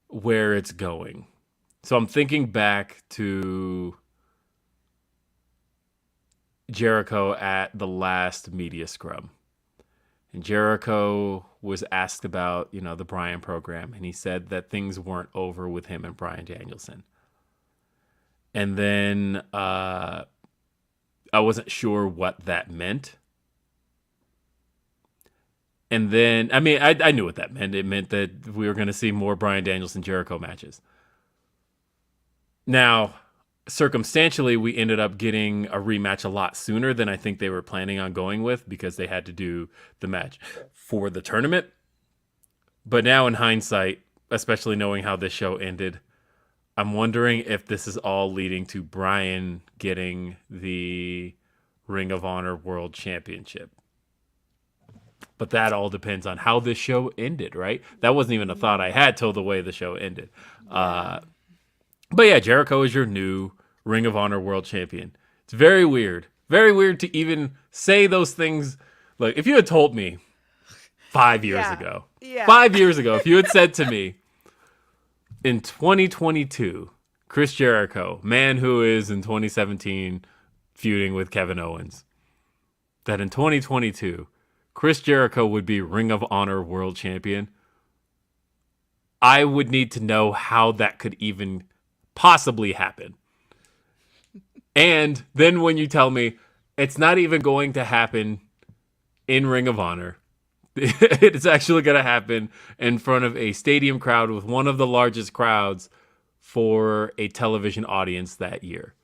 [SPEAKER 1] where it's going. So I'm thinking back to Jericho at the last media scrum. And Jericho was asked about, the Bryan program, and he said that things weren't over with him and Bryan Danielson. And then I wasn't sure what that meant. And then, I mean, I knew what that meant. It meant that we were going to see more Bryan Danielson Jericho matches. Now, circumstantially, we ended up getting a rematch a lot sooner than I think they were planning on going with, because they had to do the match for the tournament. But now in hindsight, especially knowing how this show ended, I'm wondering if this is all leading to Bryan getting the Ring of Honor World Championship. But that all depends on how this show ended, right? That wasn't even a thought I had till the way the show ended. But yeah, Jericho is your new Ring of Honor World Champion. It's very weird. Very weird to even say those things. Like, if you had told me 5 years ago, 5 years ago, if you had said to me, in 2022, Chris Jericho, man who is in 2017 feuding with Kevin Owens, that in 2022, Chris Jericho would be Ring of Honor World Champion, I would need to know how that could even possibly happen. And then when you tell me it's not even going to happen in Ring of Honor, it's actually going to happen in front of a stadium crowd with one of the largest crowds for a television audience that year.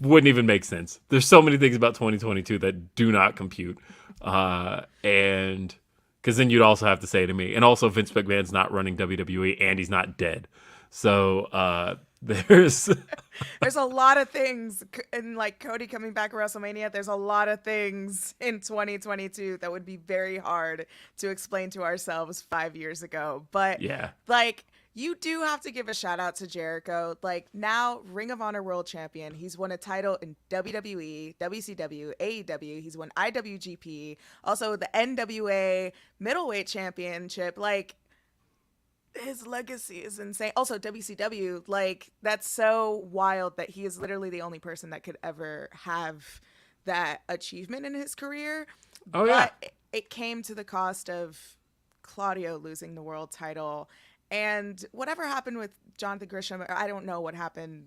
[SPEAKER 1] Wouldn't even make sense. There's so many things about 2022 that do not compute. And because then you'd also have to say to me, and also Vince McMahon's not running WWE and he's not dead. So there's
[SPEAKER 2] a lot of things, and like Cody coming back at WrestleMania, there's a lot of things in 2022 that would be very hard to explain to ourselves 5 years ago. But like, you do have to give a shout out to Jericho. Like, now Ring of Honor World Champion. He's won a title in WWE, WCW, AEW. He's won IWGP, also the NWA Middleweight Championship. Like, his legacy is insane. Also WCW, like, that's so wild that he is literally the only person that could ever have that achievement in his career. But it came to the cost of Claudio losing the world title. And whatever happened with Jonathan Gresham, I don't know what happened.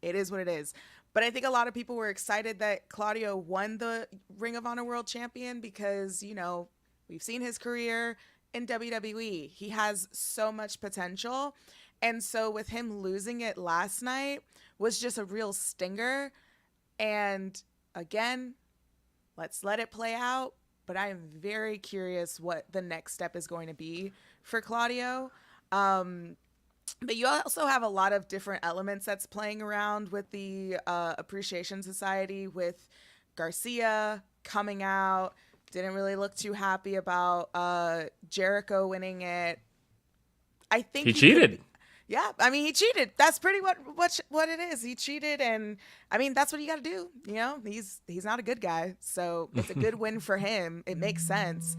[SPEAKER 2] It is what it is. But I think a lot of people were excited that Claudio won the Ring of Honor World Champion because, we've seen his career in WWE. He has so much potential. And so with him losing it last night was just a real stinger. And again, let's let it play out. But I am very curious what the next step is going to be for Claudio. But you also have a lot of different elements that's playing around with the Appreciation Society, with Garcia coming out. Didn't really look too happy about Jericho winning it. I think
[SPEAKER 1] he cheated.
[SPEAKER 2] He cheated. That's pretty what it is. He cheated, and I mean, that's what you got to do. He's not a good guy, so it's a good win for him. It makes sense.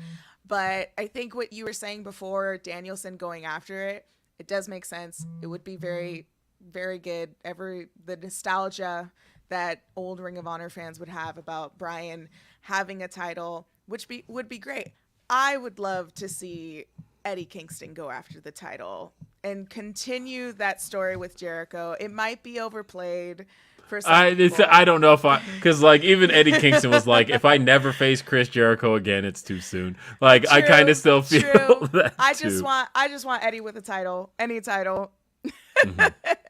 [SPEAKER 2] But I think what you were saying before, Danielson going after it, it does make sense. It would be very, very good. The nostalgia that old Ring of Honor fans would have about Bryan having a title, which would be great. I would love to see Eddie Kingston go after the title and continue that story with Jericho. It might be overplayed for some people.
[SPEAKER 1] I don't know because like even Eddie Kingston was like, if I never face Chris Jericho again, it's too soon. Like, I kind of still feel that
[SPEAKER 2] I just want Eddie with a title, any title.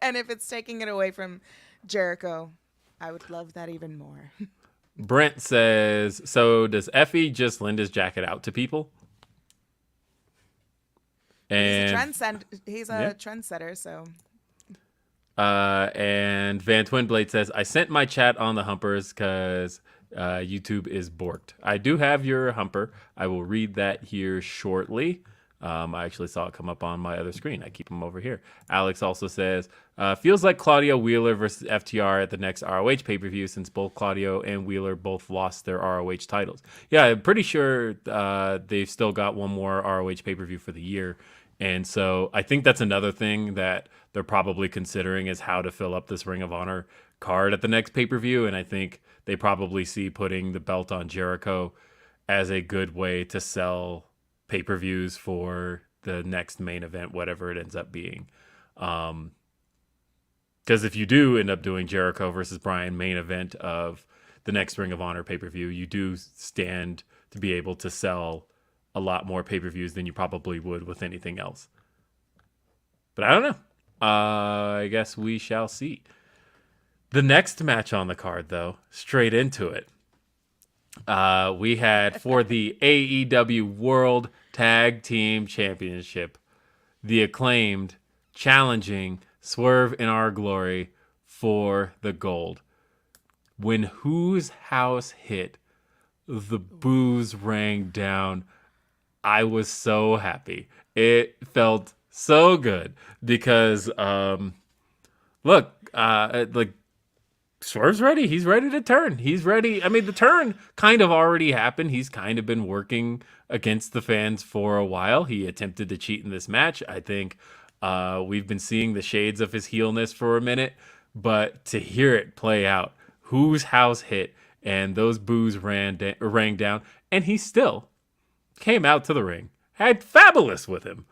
[SPEAKER 2] And if it's taking it away from Jericho, I would love that even more.
[SPEAKER 1] Brent says, so does Effie just lend his jacket out to people?
[SPEAKER 2] He's a
[SPEAKER 1] And
[SPEAKER 2] trendsetter. He's
[SPEAKER 1] yeah.
[SPEAKER 2] a trendsetter. So
[SPEAKER 1] And Van Twinblade says, I sent my chat on the Humpers because YouTube is borked. I do have your Humper. I will read that here shortly. I actually saw it come up on my other screen. I keep them over here. Alex also says, feels like Claudio Wheeler versus FTR at the next ROH pay-per-view since both Claudio and Wheeler both lost their ROH titles. Yeah, I'm pretty sure they've still got one more ROH pay-per-view for the year. And so I think that's another thing that they're probably considering is how to fill up this Ring of Honor card at the next pay-per-view. And I think they probably see putting the belt on Jericho as a good way to sell pay-per-views for the next main event, whatever it ends up being. Because if you do end up doing Jericho versus Bryan main event of the next Ring of Honor pay-per-view, you do stand to be able to sell a lot more pay-per-views than you probably would with anything else. But I don't know. I guess we shall see. The next match on the card, though, straight into it. We had for the AEW World Tag Team Championship, the Acclaimed challenging Swerve in Our Glory for the gold. When Whose House hit, the boos rang down. I was so happy. It felt so good because, look, like Swerve's ready. He's ready to turn. He's ready. I mean, the turn kind of already happened. He's kind of been working against the fans for a while. He attempted to cheat in this match. I think we've been seeing the shades of his heelness for a minute, but to hear it play out, Whose House hit, and those boos rang down, and he still came out to the ring, had Fabulous with him.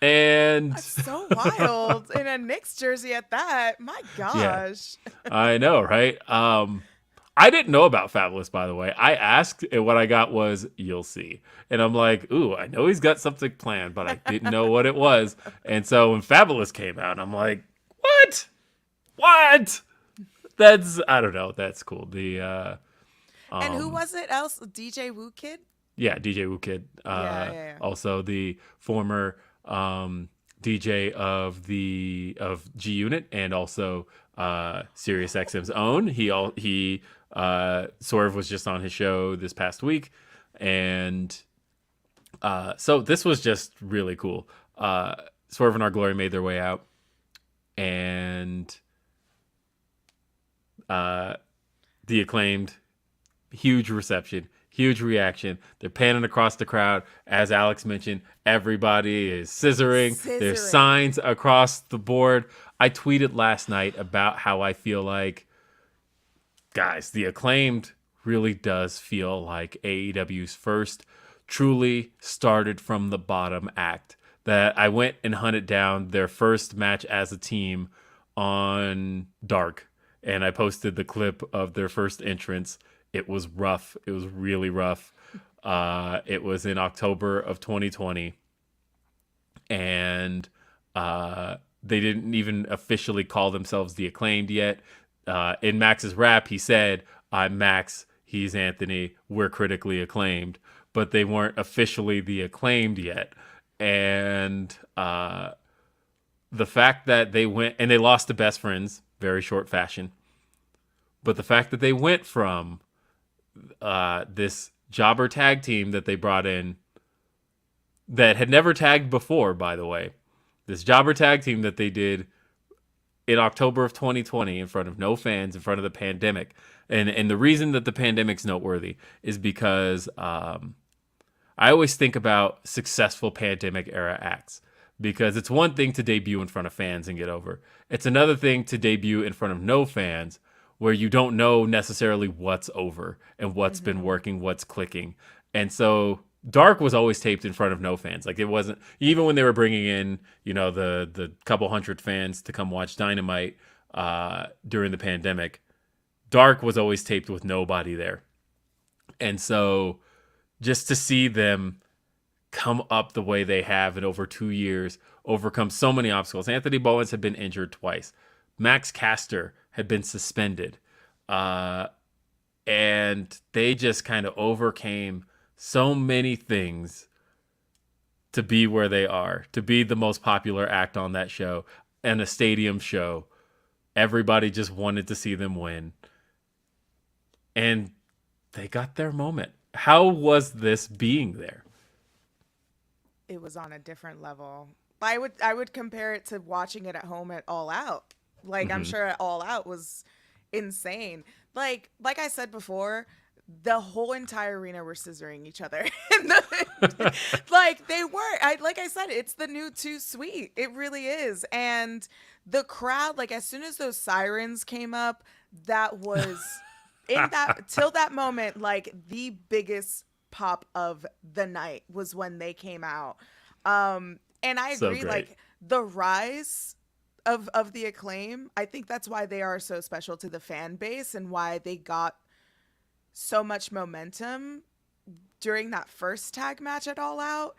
[SPEAKER 1] And
[SPEAKER 2] that's so wild in a Knicks jersey at that. My gosh.
[SPEAKER 1] Yeah, I know, right? I didn't know about Fabulous, by the way. I asked, and what I got was, you'll see. And I'm like, ooh, I know he's got something planned, but I didn't know what it was. And so when Fabulous came out, I'm like, what? What? That's, I don't know. That's cool.
[SPEAKER 2] And who was it else? DJ Woo Kid?
[SPEAKER 1] Yeah, DJ Woo Kid.
[SPEAKER 2] Yeah.
[SPEAKER 1] Also the former DJ of G Unit and also Sirius XM's own. He Swerve was just on his show this past week, and so this was just really cool. Swerve and Our Glory made their way out, and the Acclaimed, huge reception. Huge reaction. They're panning across the crowd. As Alex mentioned, everybody is scissoring. There's signs across the board. I tweeted last night about how I feel like, guys, the Acclaimed really does feel like AEW's first truly started from the bottom act. That I went and hunted down their first match as a team on Dark, and I posted the clip of their first entrance. It was rough. It was really rough. It was in October of 2020. And they didn't even officially call themselves the Acclaimed yet. In Max's rap, he said, I'm Max, he's Anthony, we're critically acclaimed. But they weren't officially the Acclaimed yet. And the fact that they went, and they lost to Best Friends, very short fashion. But the fact that they went from this jobber tag team that they brought in that had never tagged before, by the way. This jobber tag team that they did in October of 2020 in front of no fans, in front of the pandemic. And the reason that the pandemic's noteworthy is because I always think about successful pandemic era acts. Because it's one thing to debut in front of fans and get over. It's another thing to debut in front of no fans where you don't know necessarily what's over and what's been working, what's clicking. And so Dark was always taped in front of no fans. Like it wasn't, even when they were bringing in, the couple hundred fans to come watch Dynamite during the pandemic, Dark was always taped with nobody there. And so just to see them come up the way they have in over 2 years, overcome so many obstacles. Anthony Bowens had been injured twice. Max Caster had been suspended. And they just kind of overcame so many things to be where they are, to be the most popular act on that show and a stadium show. Everybody just wanted to see them win. And they got their moment. How was this being there?
[SPEAKER 2] It was on a different level. I would compare it to watching it at home at All Out. Like I'm
[SPEAKER 1] Mm-hmm.
[SPEAKER 2] sure All Out was insane. Like I said before, the whole entire arena were scissoring each other. Like they were. Like I said, it's the new Too Sweet. It really is. And the crowd, like as soon as those sirens came up, that was in that till that moment, like the biggest pop of the night was when they came out. And I
[SPEAKER 1] So
[SPEAKER 2] agree,
[SPEAKER 1] great.
[SPEAKER 2] like the rise of the Acclaim, I think that's why they are so special to the fan base and why they got so much momentum during that first tag match at All Out,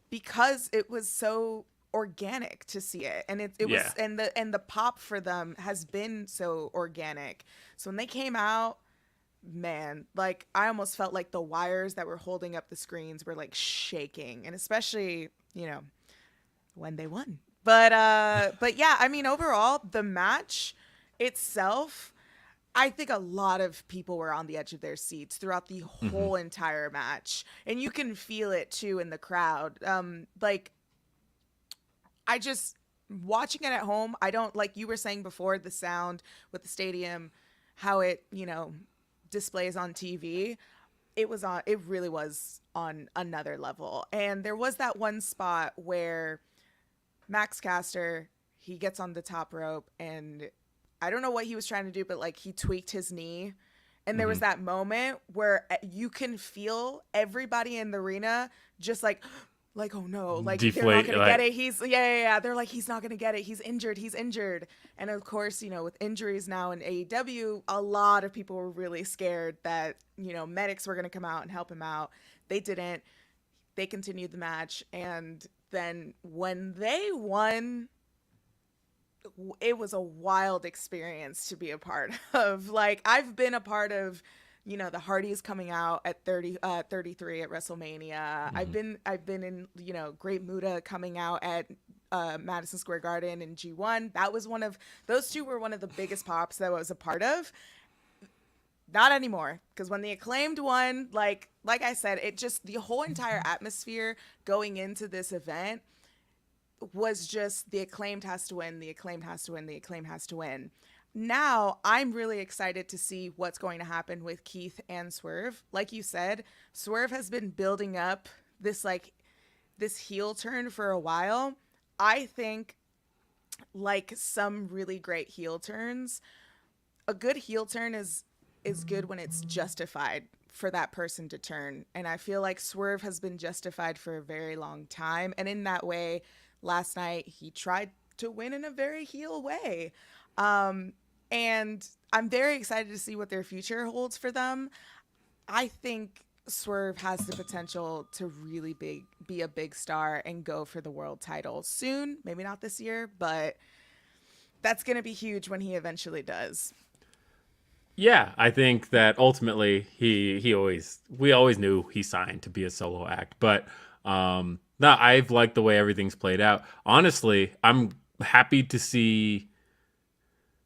[SPEAKER 2] because it was so organic to see it, and it
[SPEAKER 1] Yeah.
[SPEAKER 2] was, and the pop for them has been so organic. So when they came out, man, like I almost felt like the wires that were holding up the screens were like shaking, and especially, when they won. But yeah, I mean overall the match itself, I think a lot of people were on the edge of their seats throughout the
[SPEAKER 1] Mm-hmm.
[SPEAKER 2] whole entire match. And you can feel it too in the crowd. Like I just watching it at home, I don't, like you were saying before, the sound with the stadium, how it, displays on TV. It really was on another level. And there was that one spot where Max Caster, he gets on the top rope, and I don't know what he was trying to do, but like he tweaked his knee. And there
[SPEAKER 1] Mm-hmm.
[SPEAKER 2] was that moment where you can feel everybody in the arena just like, oh no, like they're not
[SPEAKER 1] Deflate,
[SPEAKER 2] gonna get
[SPEAKER 1] like,
[SPEAKER 2] it. Yeah. They're like, he's not gonna get it. He's injured. He's injured. And of course, with injuries now in AEW, a lot of people were really scared that medics were gonna come out and help him out. They didn't. They continued the match, and then when they won, it was a wild experience to be a part of. Like I've been a part of, the Hardys coming out at 33 at WrestleMania. I've
[SPEAKER 1] mm-hmm.
[SPEAKER 2] been in, Great Muta coming out at Madison Square Garden in G1. That was those two were one of the biggest pops that I was a part of. Not anymore, because when the Acclaimed won, like I said, it just, the whole entire atmosphere going into this event was just the Acclaimed has to win, the Acclaimed has to win, the Acclaimed has to win. Now I'm really excited to see what's going to happen with Keith and Swerve. Like you said, Swerve has been building up this heel turn for a while. I think, like some really great heel turns, a good heel turn is good when it's justified for that person to turn. And I feel like Swerve has been justified for a very long time. And in that way, last night he tried to win in a very heel way. And I'm very excited to see what their future holds for them. I think Swerve has the potential to really be a big star and go for the world title soon. Maybe not this year, but that's going to be huge when he eventually does.
[SPEAKER 1] Yeah, I think that ultimately we always knew he signed to be a solo act, but no, I've liked the way everything's played out. Honestly, I'm happy to see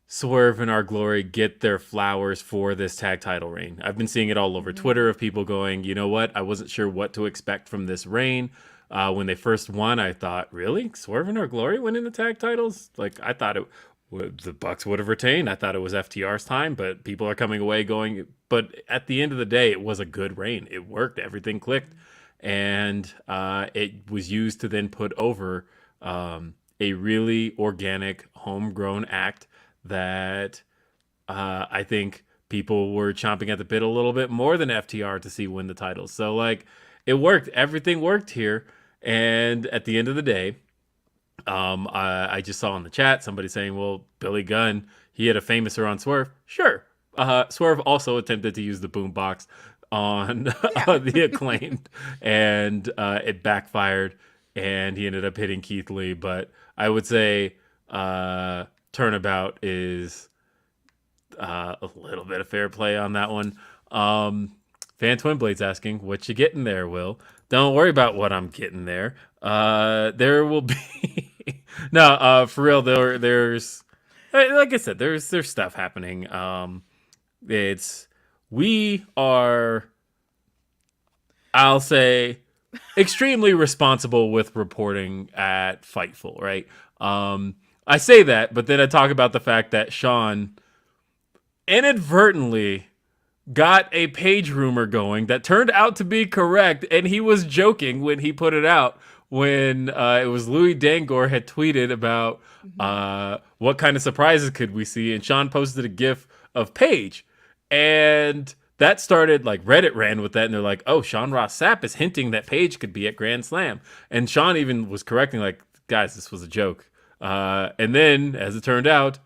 [SPEAKER 1] Swerve and Our Glory get their flowers for this tag title reign. I've been seeing it all over
[SPEAKER 2] Mm-hmm.
[SPEAKER 1] Twitter of people going, you know what? I wasn't sure what to expect from this reign. When they first won, I thought, really? Swerve and Our Glory winning the tag titles? Like, I thought the Bucks would have retained. I thought it was FTR's time, but people are coming away going, but at the end of the day, it was a good reign. It worked. Everything clicked. And it was used to then put over a really organic, homegrown act that I think people were chomping at the bit a little bit more than FTR to see win the titles. So, like, it worked. Everything worked here. And at the end of the day, I just saw in the chat somebody saying, well, Billy Gunn, he had a famouser on Swerve. Sure. Swerve also attempted to use the boombox on
[SPEAKER 2] Yeah.
[SPEAKER 1] the Acclaimed, and it backfired, and he ended up hitting Keith Lee. But I would say Turnabout is a little bit of fair play on that one. Fan Twin Blade's asking, what you getting there, Will? Don't worry about what I'm getting there. There will be no, for real. There's like I said, there's stuff happening. It's we are, I'll say, extremely responsible with reporting at Fightful, right? I say that, but then I talk about the fact that Sean inadvertently got a page rumor going that turned out to be correct, and he was joking when he put it out. When it was Louis Dangor had tweeted about what kind of surprises could we see, and Sean posted a GIF of Paige, and that started like Reddit ran with that, and they're like, "Oh, Sean Ross Sapp is hinting that Paige could be at Grand Slam," and Sean even was correcting, like, "Guys, this was a joke." And then, as it turned out,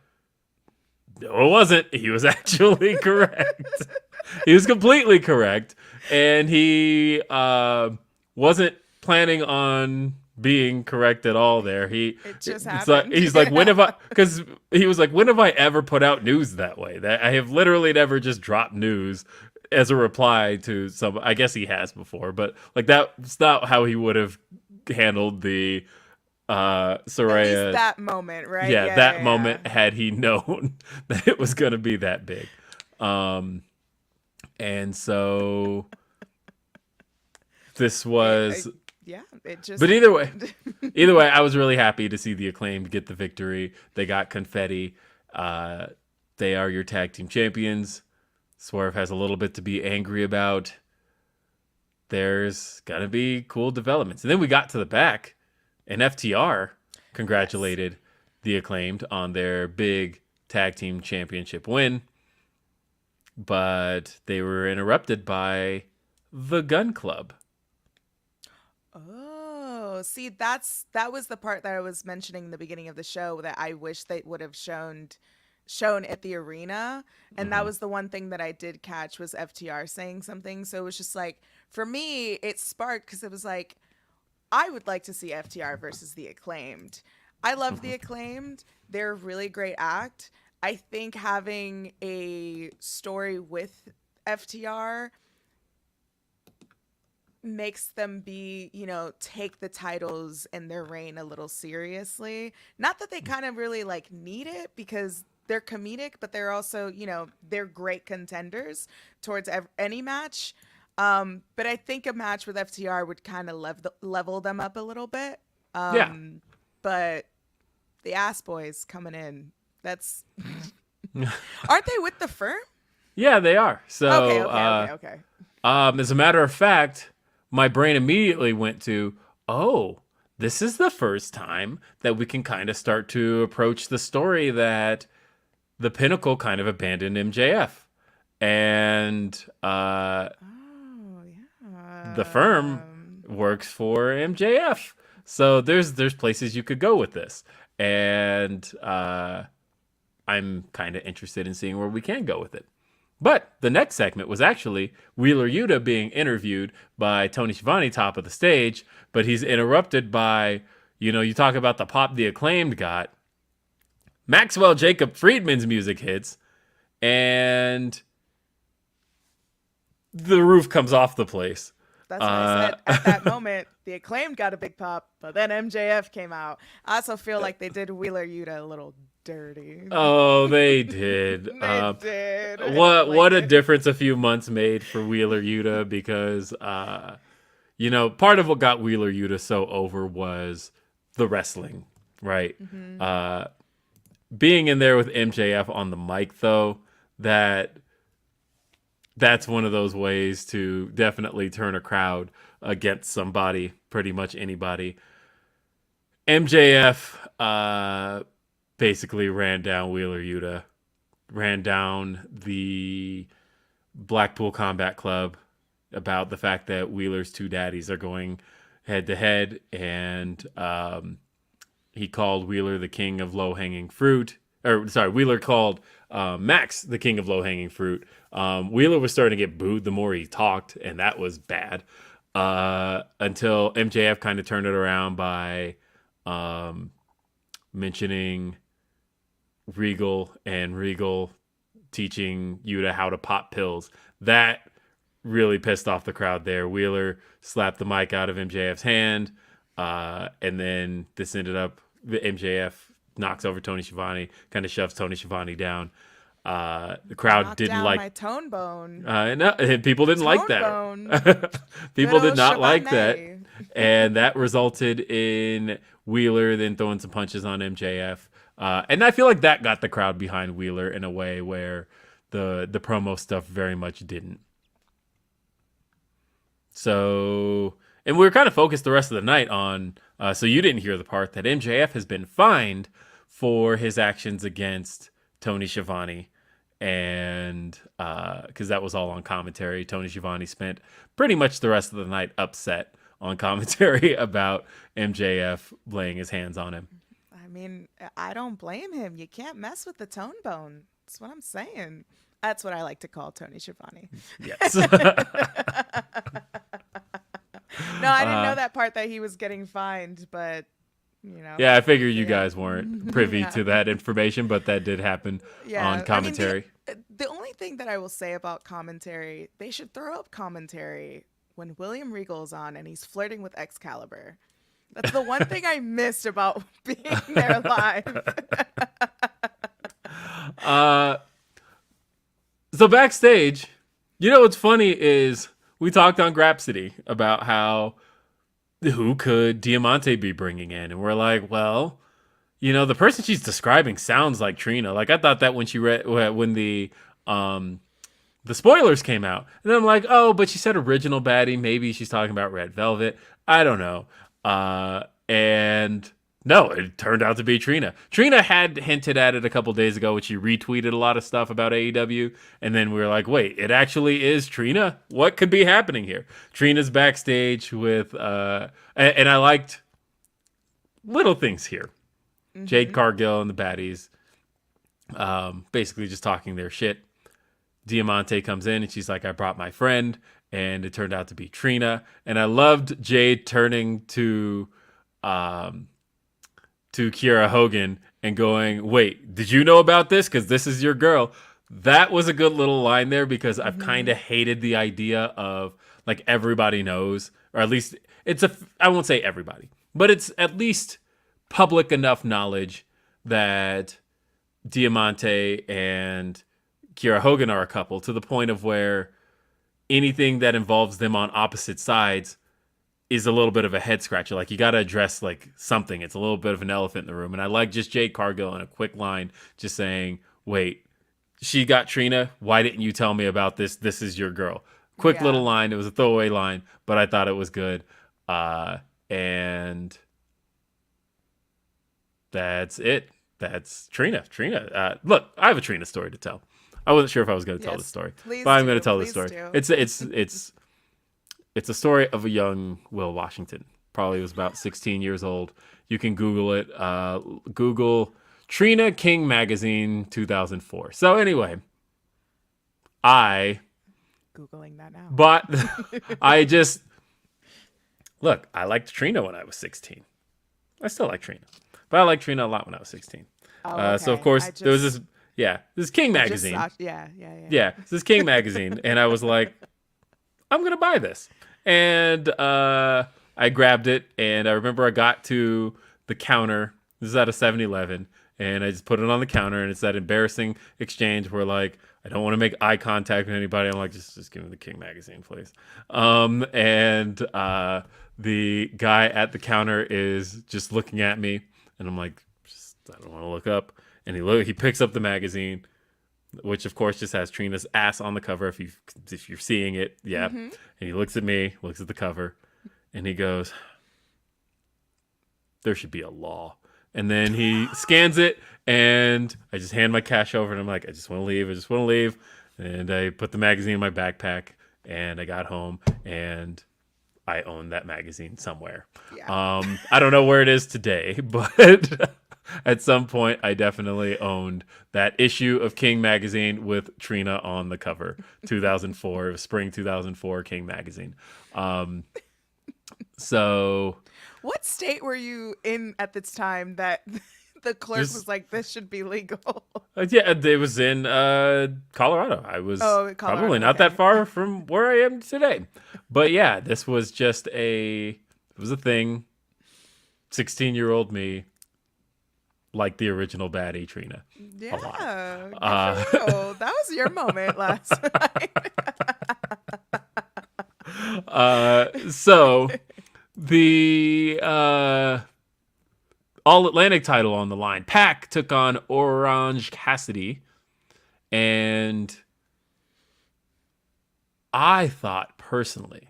[SPEAKER 1] no, it wasn't. He was actually correct. He was completely correct, and he wasn't planning on being correct at all. There,
[SPEAKER 2] it just happened.
[SPEAKER 1] Like, he's like, when have I? Because he was like, when have I ever put out news that way? That I have literally never just dropped news as a reply to some. I guess he has before, but like that's not how he would have handled the Saraya.
[SPEAKER 2] At least that moment, right?
[SPEAKER 1] Yeah, that moment had he known that it was going to be that big. And so this was
[SPEAKER 2] it just
[SPEAKER 1] but either way, I was really happy to see the Acclaimed get the victory. They got confetti. They are your tag team champions. Swerve has a little bit to be angry about. There's gonna be cool developments. And then we got to the back, and FTR congratulated the Acclaimed on their big tag team championship win. But they were interrupted by the Gun Club.
[SPEAKER 2] Oh, see, that was the part that I was mentioning in the beginning of the show that I wish they would have shown at the arena. And that was the one thing that I did catch was FTR saying something. So it was just like, for me, it sparked because it was like, I would like to see FTR versus the Acclaimed. I love the Acclaimed. They're a really great act. I think having a story with FTR makes them take the titles and their reign a little seriously. Not that they kind of really like need it because they're comedic, but they're also, they're great contenders towards any match. But I think a match with FTR would kind of level them up a little bit. But the Ass Boys coming in, that's aren't they with the Firm?
[SPEAKER 1] Yeah, they are. So
[SPEAKER 2] Okay.
[SPEAKER 1] As a matter of fact, my brain immediately went to, this is the first time that we can kind of start to approach the story that the Pinnacle kind of abandoned MJF. And the Firm works for MJF. So there's places you could go with this. And I'm kind of interested in seeing where we can go with it. But the next segment was actually Wheeler Yuta being interviewed by Tony Schiavone top of the stage, but he's interrupted by, you talk about the pop the Acclaimed got. Maxwell Jacob Friedman's music hits, and the roof comes off the place.
[SPEAKER 2] That's what I said. At that moment, the Acclaimed got a big pop, but then MJF came out. I also feel like they did Wheeler Yuta a little dirty.
[SPEAKER 1] Oh, they did.
[SPEAKER 2] They did.
[SPEAKER 1] What a difference a few months made for Wheeler Yuta, because part of what got Wheeler Yuta so over was the wrestling, right? Being in there with MJF on the mic, though, that's one of those ways to definitely turn a crowd against somebody, pretty much anybody. MJF basically ran down Wheeler Yuta, ran down the Blackpool Combat Club about the fact that Wheeler's two daddies are going head to head, and he called Wheeler the king of low-hanging fruit. Wheeler called Max the king of low-hanging fruit. Wheeler was starting to get booed the more he talked, and that was bad. Until MJF kind of turned it around by mentioning Regal and Regal teaching Yuta how to pop pills. That really pissed off the crowd there. Wheeler slapped the mic out of MJF's hand, and then this ended up MJF knocks over Tony Schiavone, kind of shoves Tony Schiavone down. The crowd
[SPEAKER 2] Knocked
[SPEAKER 1] didn't
[SPEAKER 2] down
[SPEAKER 1] like.
[SPEAKER 2] my tone bone.
[SPEAKER 1] No, people didn't like
[SPEAKER 2] Tone bone.
[SPEAKER 1] that. People
[SPEAKER 2] Good
[SPEAKER 1] did
[SPEAKER 2] old
[SPEAKER 1] not like that,
[SPEAKER 2] Schiavone.
[SPEAKER 1] and that resulted in Wheeler then throwing some punches on MJF. And I feel like that got the crowd behind Wheeler in a way where the promo stuff very much didn't. So, and we were kind of focused the rest of the night on. So you didn't hear the part that MJF has been fined for his actions against Tony Schiavone, and because that was all on commentary. Tony Schiavone spent pretty much the rest of the night upset on commentary about MJF laying his hands on him.
[SPEAKER 2] I mean, I don't blame him. You can't mess with the tone bone. That's what I'm saying. That's what I like to call Tony Schiavone.
[SPEAKER 1] Yes.
[SPEAKER 2] No, I didn't know that part that he was getting fined, but
[SPEAKER 1] Yeah, I figured you guys weren't privy to that information, but that did happen on commentary.
[SPEAKER 2] I mean, the only thing that I will say about commentary, they should throw up commentary when William Regal's on and he's flirting with Excalibur. That's the one thing I missed about being there live.
[SPEAKER 1] So backstage, what's funny is we talked on Grapsity about who could Diamante be bringing in, and we're like, well, the person she's describing sounds like Trina. Like I thought that when she read when the spoilers came out, and then I'm like, oh, but she said original baddie. Maybe she's talking about Red Velvet. I don't know. And no, it turned out to be Trina. Trina had hinted at it a couple days ago when she retweeted a lot of stuff about AEW. And then we were like, wait, it actually is Trina? What could be happening here? Trina's backstage with, and I liked little things here. Mm-hmm. Jade, Cargill, and the baddies basically just talking their shit. Diamante comes in and she's like, I brought my friend. And it turned out to be Trina. And I loved Jade turning to Kiera Hogan and going, wait, did you know about this? Because this is your girl. That was a good little line there because I've kind of hated the idea of like everybody knows, or at least I won't say everybody, but it's at least public enough knowledge that Diamante and Kiera Hogan are a couple to the point of where anything that involves them on opposite sides is a little bit of a head scratcher. Like you got to address like something. It's a little bit of an elephant in the room. And I like just Jade Cargill in a quick line, just saying, wait, she got Trina. Why didn't you tell me about this? This is your girl. Quick little line. It was a throwaway line, but I thought it was good. And that's it. That's Trina. Look, I have a Trina story to tell. I wasn't sure if I was going to tell this story, but I'm going to tell this story. It's a story of a young Will Washington. Probably was about 16 years old. You can Google it. Google Trina King Magazine 2004. So anyway, I
[SPEAKER 2] Googling that now.
[SPEAKER 1] But look, I liked Trina when I was 16. I still like Trina, but I liked Trina a lot when I was 16.
[SPEAKER 2] Okay.
[SPEAKER 1] So of course there was this. Yeah, this is King Magazine. Yeah, this is King Magazine, and I was like, I'm gonna buy this, and I grabbed it, and I remember I got to the counter. This is at a 7-Eleven, and I just put it on the counter, and it's that embarrassing exchange where like I don't want to make eye contact with anybody. I'm like, just give me the King Magazine, please. And the guy at the counter is just looking at me, and I'm like, I don't want to look up. And he picks up the magazine, which of course just has Trina's ass on the cover. If you're seeing it, yeah. Mm-hmm. And he looks at me, looks at the cover, and he goes, "There should be a law." And then he scans it, and I just hand my cash over, and I'm like, I just want to leave. And I put the magazine in my backpack, and I got home, and I own that magazine somewhere. Yeah. I don't know where it is today, but at some point I definitely owned that issue of King Magazine with Trina on the cover. 2004, it was spring 2004 King Magazine. So
[SPEAKER 2] what state were you in at this time that The clerk
[SPEAKER 1] Just
[SPEAKER 2] was like, "This should be legal."
[SPEAKER 1] yeah, it was in Colorado. I was
[SPEAKER 2] Oh,
[SPEAKER 1] probably
[SPEAKER 2] Colorado.
[SPEAKER 1] not that
[SPEAKER 2] Okay.
[SPEAKER 1] far from where I am today. But yeah, this was just it was a thing. 16-year-old me liked the original baddie Trina a lot.
[SPEAKER 2] Yeah, good for
[SPEAKER 1] Uh,
[SPEAKER 2] you. That was your moment last night.
[SPEAKER 1] so the All Atlantic title on the line. Pac took on Orange Cassidy, and I thought personally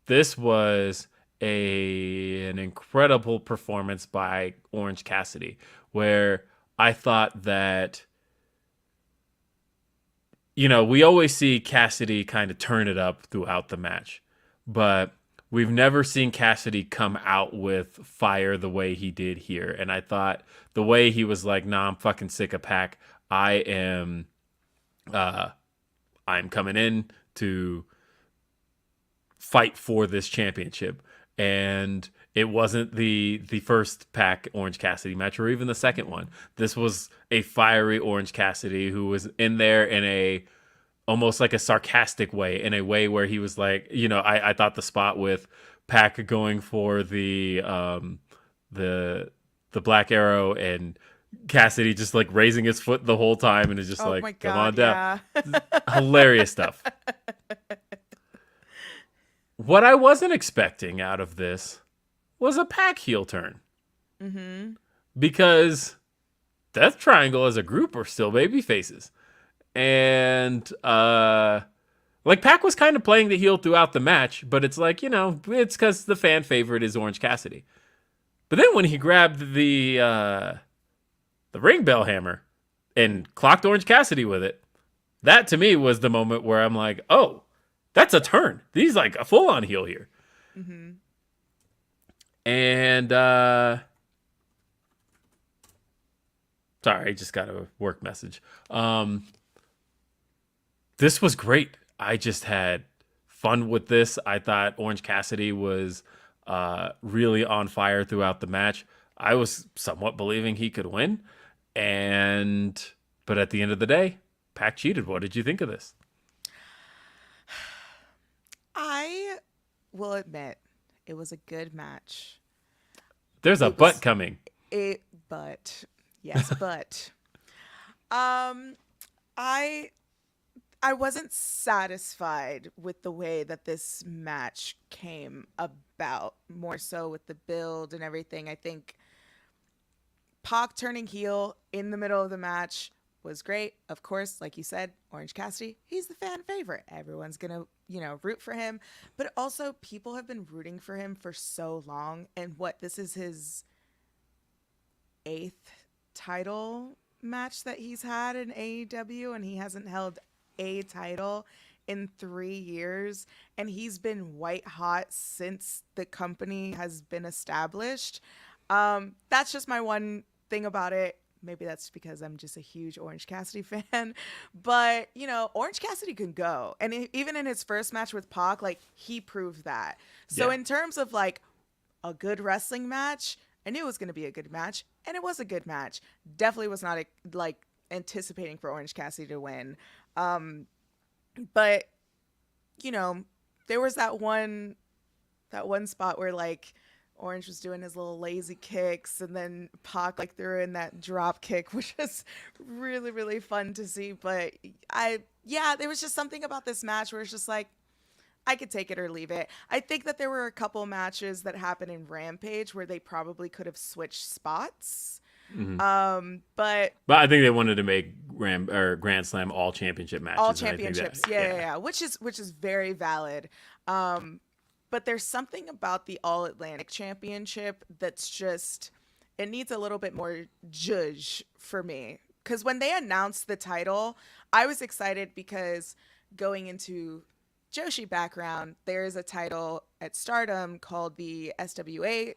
[SPEAKER 1] this was an incredible performance by Orange Cassidy, where I thought that we always see Cassidy kind of turn it up throughout the match, but we've never seen Cassidy come out with fire the way he did here. And I thought the way he was like, "Nah, I'm fucking sick of Pac. I am, I'm coming in to fight for this championship." And it wasn't the first Pac Orange Cassidy match or even the second one. This was a fiery Orange Cassidy who was in there in a almost like a sarcastic way, in a way where he was like, I thought the spot with Pac going for the Black Arrow and Cassidy just like raising his foot the whole time and is just
[SPEAKER 2] Oh
[SPEAKER 1] like,
[SPEAKER 2] my
[SPEAKER 1] come on
[SPEAKER 2] God,
[SPEAKER 1] down.
[SPEAKER 2] yeah.
[SPEAKER 1] Hilarious stuff. What I wasn't expecting out of this was a Pac heel turn.
[SPEAKER 2] Mm-hmm.
[SPEAKER 1] Because Death Triangle as a group are still baby faces. And like Pac was kind of playing the heel throughout the match, but it's like, it's because the fan favorite is Orange Cassidy. But then when he grabbed the ring bell hammer and clocked Orange Cassidy with it, that to me was the moment where I'm like, oh, that's a turn. He's like a full on heel here.
[SPEAKER 2] Mm-hmm.
[SPEAKER 1] And sorry, I just got a work message. This was great. I just had fun with this. I thought Orange Cassidy was really on fire throughout the match. I was somewhat believing he could win. But at the end of the day, Pac cheated. What did you think of this?
[SPEAKER 2] I will admit it was a good match.
[SPEAKER 1] There's a
[SPEAKER 2] It
[SPEAKER 1] butt
[SPEAKER 2] was
[SPEAKER 1] coming.
[SPEAKER 2] but yes, but I wasn't satisfied with the way that this match came about, more so with the build and everything. I think Pac turning heel in the middle of the match was great. Of course, like you said, Orange Cassidy, he's the fan favorite. Everyone's going to, root for him. But also, people have been rooting for him for so long. And this is his 8th title match that he's had in AEW, and he hasn't held a title in 3 years. And he's been white hot since the company has been established. That's just my one thing about it. Maybe that's because I'm just a huge Orange Cassidy fan. But, Orange Cassidy can go. And even in his first match with Pac, like, he proved that. So
[SPEAKER 1] Yeah.
[SPEAKER 2] in terms of, like, a good wrestling match, I knew it was going to be a good match. And it was a good match. Definitely was not, like, anticipating for Orange Cassidy to win. But, there was that one spot where, like, Orange was doing his little lazy kicks, and then Pac like threw in that drop kick, which was really, really fun to see. But there was just something about this match where it's just like, I could take it or leave it. I think that there were a couple matches that happened in Rampage where they probably could have switched spots.
[SPEAKER 1] Mm-hmm.
[SPEAKER 2] But
[SPEAKER 1] I think they wanted to make Grand Slam all championship matches.
[SPEAKER 2] all
[SPEAKER 1] and I think
[SPEAKER 2] championships,
[SPEAKER 1] that,
[SPEAKER 2] yeah, which is very valid. But there's something about the All Atlantic Championship that's just, it needs a little bit more zhuzh for me. Because when they announced the title, I was excited because going into Joshi background, there is a title at Stardom called the SWA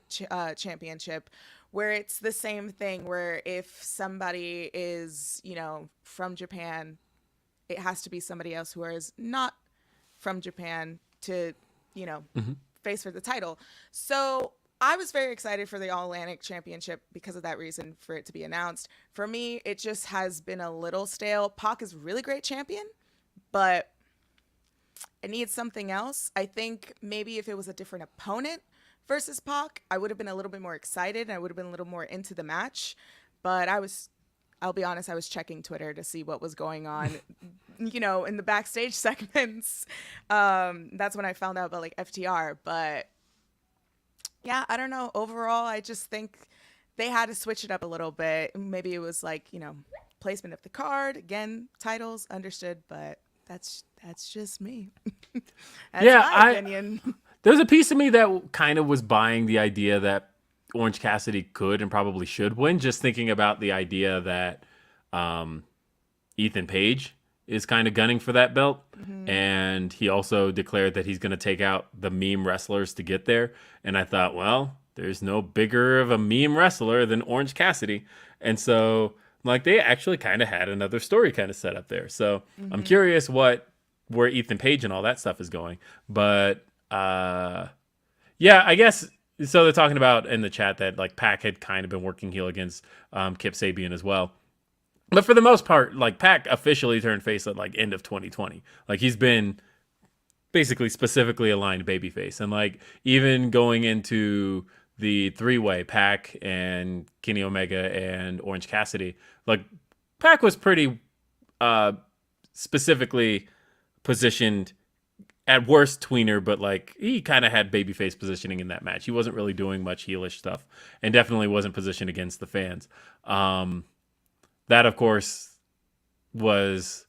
[SPEAKER 2] Championship, where it's the same thing, where if somebody is, from Japan, it has to be somebody else who is not from Japan to,
[SPEAKER 1] Mm-hmm.
[SPEAKER 2] face for the title. So I was very excited for the All Atlantic Championship because of that reason, for it to be announced. For me, it just has been a little stale. Pac is a really great champion, but I need something else. I think maybe if it was a different opponent versus Pac, I would have been a little bit more excited and I would have been a little more into the match. But I'll be honest, I was checking Twitter to see what was going on, in the backstage segments. That's when I found out about like FTR. But yeah, I don't know. Overall, I just think they had to switch it up a little bit. Maybe it was like, placement of the card. Again, titles, understood, but that's just me. That's my opinion.
[SPEAKER 1] There's a piece of me that kind of was buying the idea that Orange Cassidy could and probably should win, just thinking about the idea that Ethan Page is kind of gunning for that belt. Mm-hmm. And he also declared that he's going to take out the meme wrestlers to get there. And I thought, well, there's no bigger of a meme wrestler than Orange Cassidy. And so, like, they actually kind of had another story kind of set up there. So I'm curious where Ethan Page and all that stuff is going. But yeah, I guess. So they're talking about in the chat that like Pac had kind of been working heel against Kip Sabian as well. But for the most part, like Pac officially turned face at like end of 2020. Like he's been basically specifically aligned babyface. And like even going into the three-way, Pac and Kenny Omega and Orange Cassidy, like Pac was pretty specifically positioned at worst tweener, but like he kind of had babyface positioning in that match. He wasn't really doing much heelish stuff and definitely wasn't positioned against the fans. That of course was,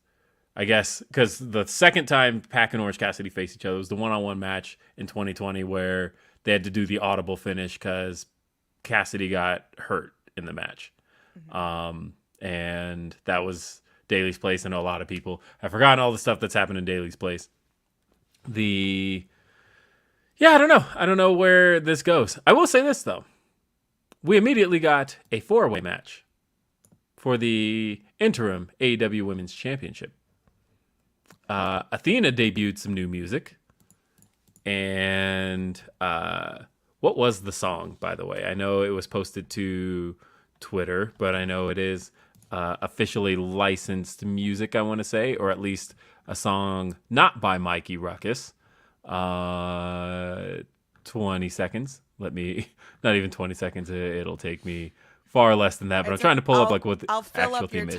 [SPEAKER 1] I guess, because the second time Pac and Orange Cassidy faced each other was the one-on-one match in 2020 where they had to do the audible finish because Cassidy got hurt in the match. Mm-hmm. And that was Daly's Place. I know a lot of people have forgotten all the stuff that's happened in Daly's Place. I don't know where this goes. I will say this though. We immediately got a 4-way match for the interim AEW Women's Championship. Athena debuted some new music. And what was the song, by the way? I know it was posted to Twitter, but I know it is officially licensed music, I want to say, or at least a song not by Mikey Ruckus. 20 seconds. Not even 20 seconds. It'll take me far less than that, but I'm trying to pull up like what the actual theme is.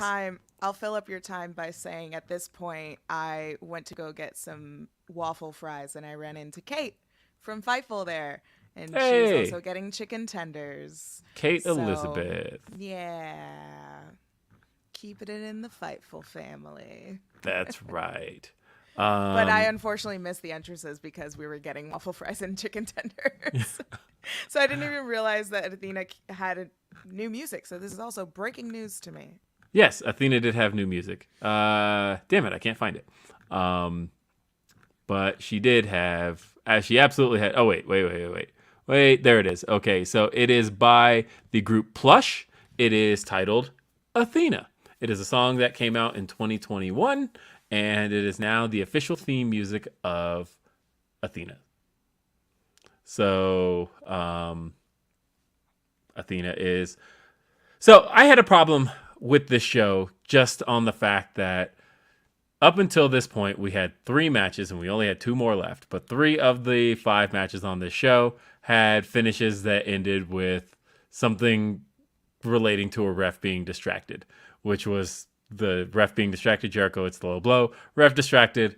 [SPEAKER 2] I'll fill up your time by saying at this point, I went to go get some waffle fries and I ran into Kate from Fightful there. And she's also getting chicken tenders.
[SPEAKER 1] Kate Elizabeth.
[SPEAKER 2] Yeah. Keeping it in the Fightful family.
[SPEAKER 1] That's right.
[SPEAKER 2] But I unfortunately missed the entrances because we were getting waffle fries and chicken tenders. So I didn't even realize that Athena had new music. So this is also breaking news to me.
[SPEAKER 1] Yes, Athena did have new music. Damn it, I can't find it. But she did have, she absolutely had, oh, wait, there it is. Okay, so it is by the group Plush. It is titled Athena. It is a song that came out in 2021, and it is now the official theme music of Athena. So, Athena is... So, I had a problem with this show just on the fact that up until this point, we had 3 matches, and we only had 2 more left. But 3 of the 5 matches on this show had finishes that ended with something relating to a ref being distracted, which was the ref being distracted. Jericho, it's the low blow. Ref distracted.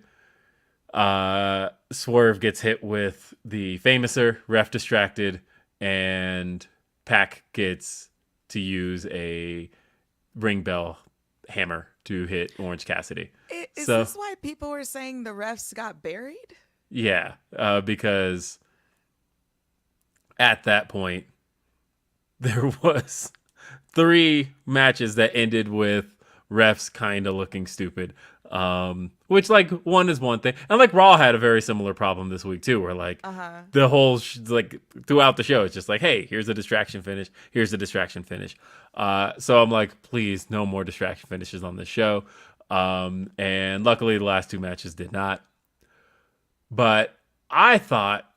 [SPEAKER 1] Swerve gets hit with the Famouser. Ref distracted. And Pac gets to use a ring bell hammer to hit Orange Cassidy.
[SPEAKER 2] Is this why people were saying the refs got buried?
[SPEAKER 1] Yeah, because at that point, there was 3 matches that ended with refs kind of looking stupid. Which, like, one is one thing. And, like, Raw had a very similar problem this week, too, where, like, the whole, throughout the show, it's just like, hey, here's a distraction finish. Here's a distraction finish. So I'm like, please, no more distraction finishes on this show. And luckily, the last 2 matches did not. But I thought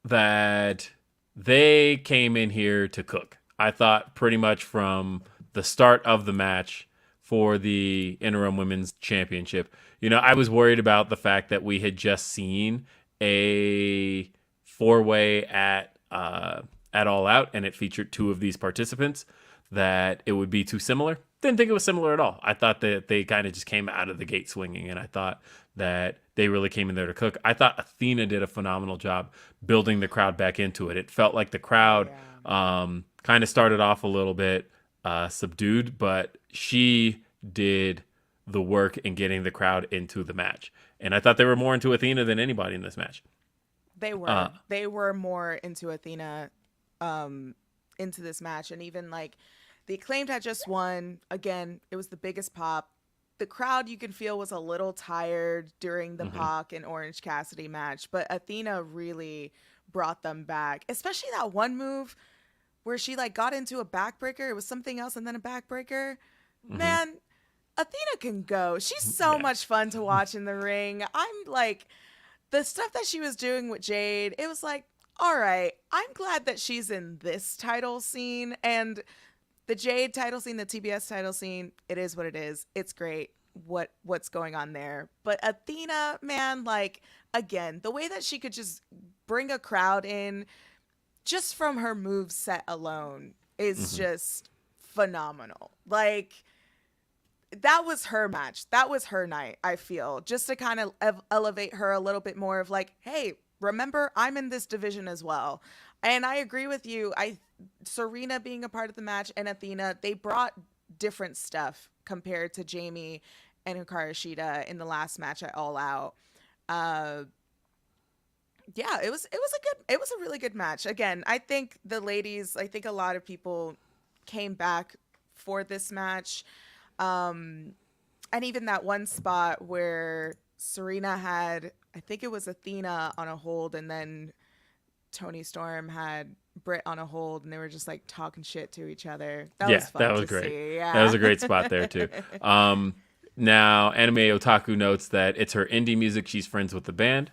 [SPEAKER 1] that they came in here to cook. I thought pretty much from the start of the match for the interim women's championship. I was worried about the fact that we had just seen a four-way at All Out, and it featured two of these participants, that it would be too similar. Didn't think it was similar at all. I thought that they kind of just came out of the gate swinging, and I thought that they really came in there to cook. I thought Athena did a phenomenal job building the crowd back into it. It felt like the crowd kind of started off a little bit subdued, but she did the work in getting the crowd into the match. And I thought they were more into Athena than anybody in this match.
[SPEAKER 2] They were more into Athena into this match. And even like the Acclaimed had just won. Again, it was the biggest pop. The crowd, you can feel, was a little tired during the Pac and Orange Cassidy match, but Athena really brought them back, especially that one move where she like got into a backbreaker. It was something else and then a backbreaker. Man, Athena can go. She's so much fun to watch in the ring. I'm like, the stuff that she was doing with Jade, it was like, all right, I'm glad that she's in this title scene. And the Jade title scene, the TBS title scene, it is what it is. It's great what's going on there. But Athena, man, like, again, the way that she could just bring a crowd in just from her move set alone is just phenomenal. Like, that was her match. That was her night, I feel. Just to kind of elevate her a little bit more of like, hey, remember, I'm in this division as well. And I agree with you. Serena being a part of the match and Athena, they brought different stuff compared to Jamie and Hikaru Shida in the last match at All Out. Yeah, it was a really good match. Again, I think the ladies, I think a lot of people came back for this match. And even that one spot where Serena had, I think it was Athena on a hold, and then Toni Storm had Britt on a hold, and they were just like talking shit to each other. That was fun. That was great. See. Yeah.
[SPEAKER 1] That was a great spot there too. Now, Anime Otaku notes that it's her indie music. She's friends with the band.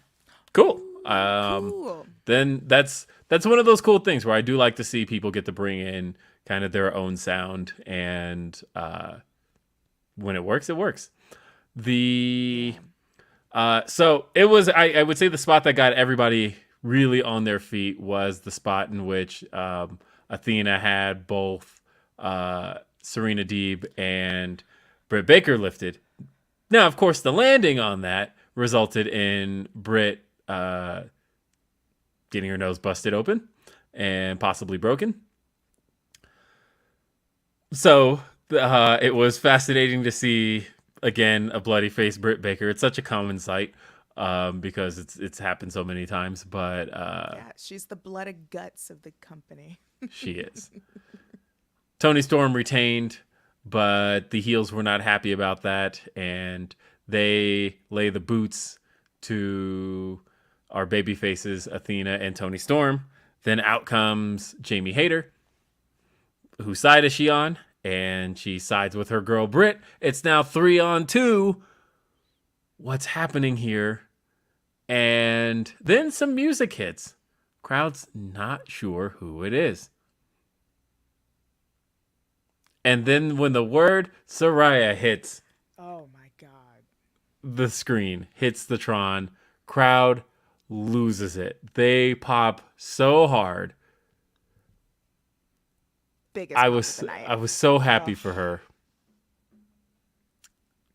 [SPEAKER 1] Cool.
[SPEAKER 2] Cool.
[SPEAKER 1] Then that's one of those cool things where I do like to see people get to bring in kind of their own sound, and when it works, it works. So it was, I would say the spot that got everybody really on their feet was the spot in which Athena had both Serena Deeb and Britt Baker lifted. Now, of course, the landing on that resulted in Britt getting her nose busted open and possibly broken. So it was fascinating to see, again, a bloody face Britt Baker. It's such a common sight because it's happened so many times. But
[SPEAKER 2] yeah, she's the blood and guts of the company.
[SPEAKER 1] She is. Toni Storm retained, but the heels were not happy about that, and they lay the boots to our baby faces, Athena and Toni Storm. Then out comes Jamie Hayter. Whose side is she on? And she sides with her girl Britt. It's now 3-on-2. What's happening here? And then some music hits. Crowd's not sure who it is. And then when the word Saraya hits,
[SPEAKER 2] oh my God,
[SPEAKER 1] the screen hits the Tron, crowd loses it. They pop so hard. I was so happy for her.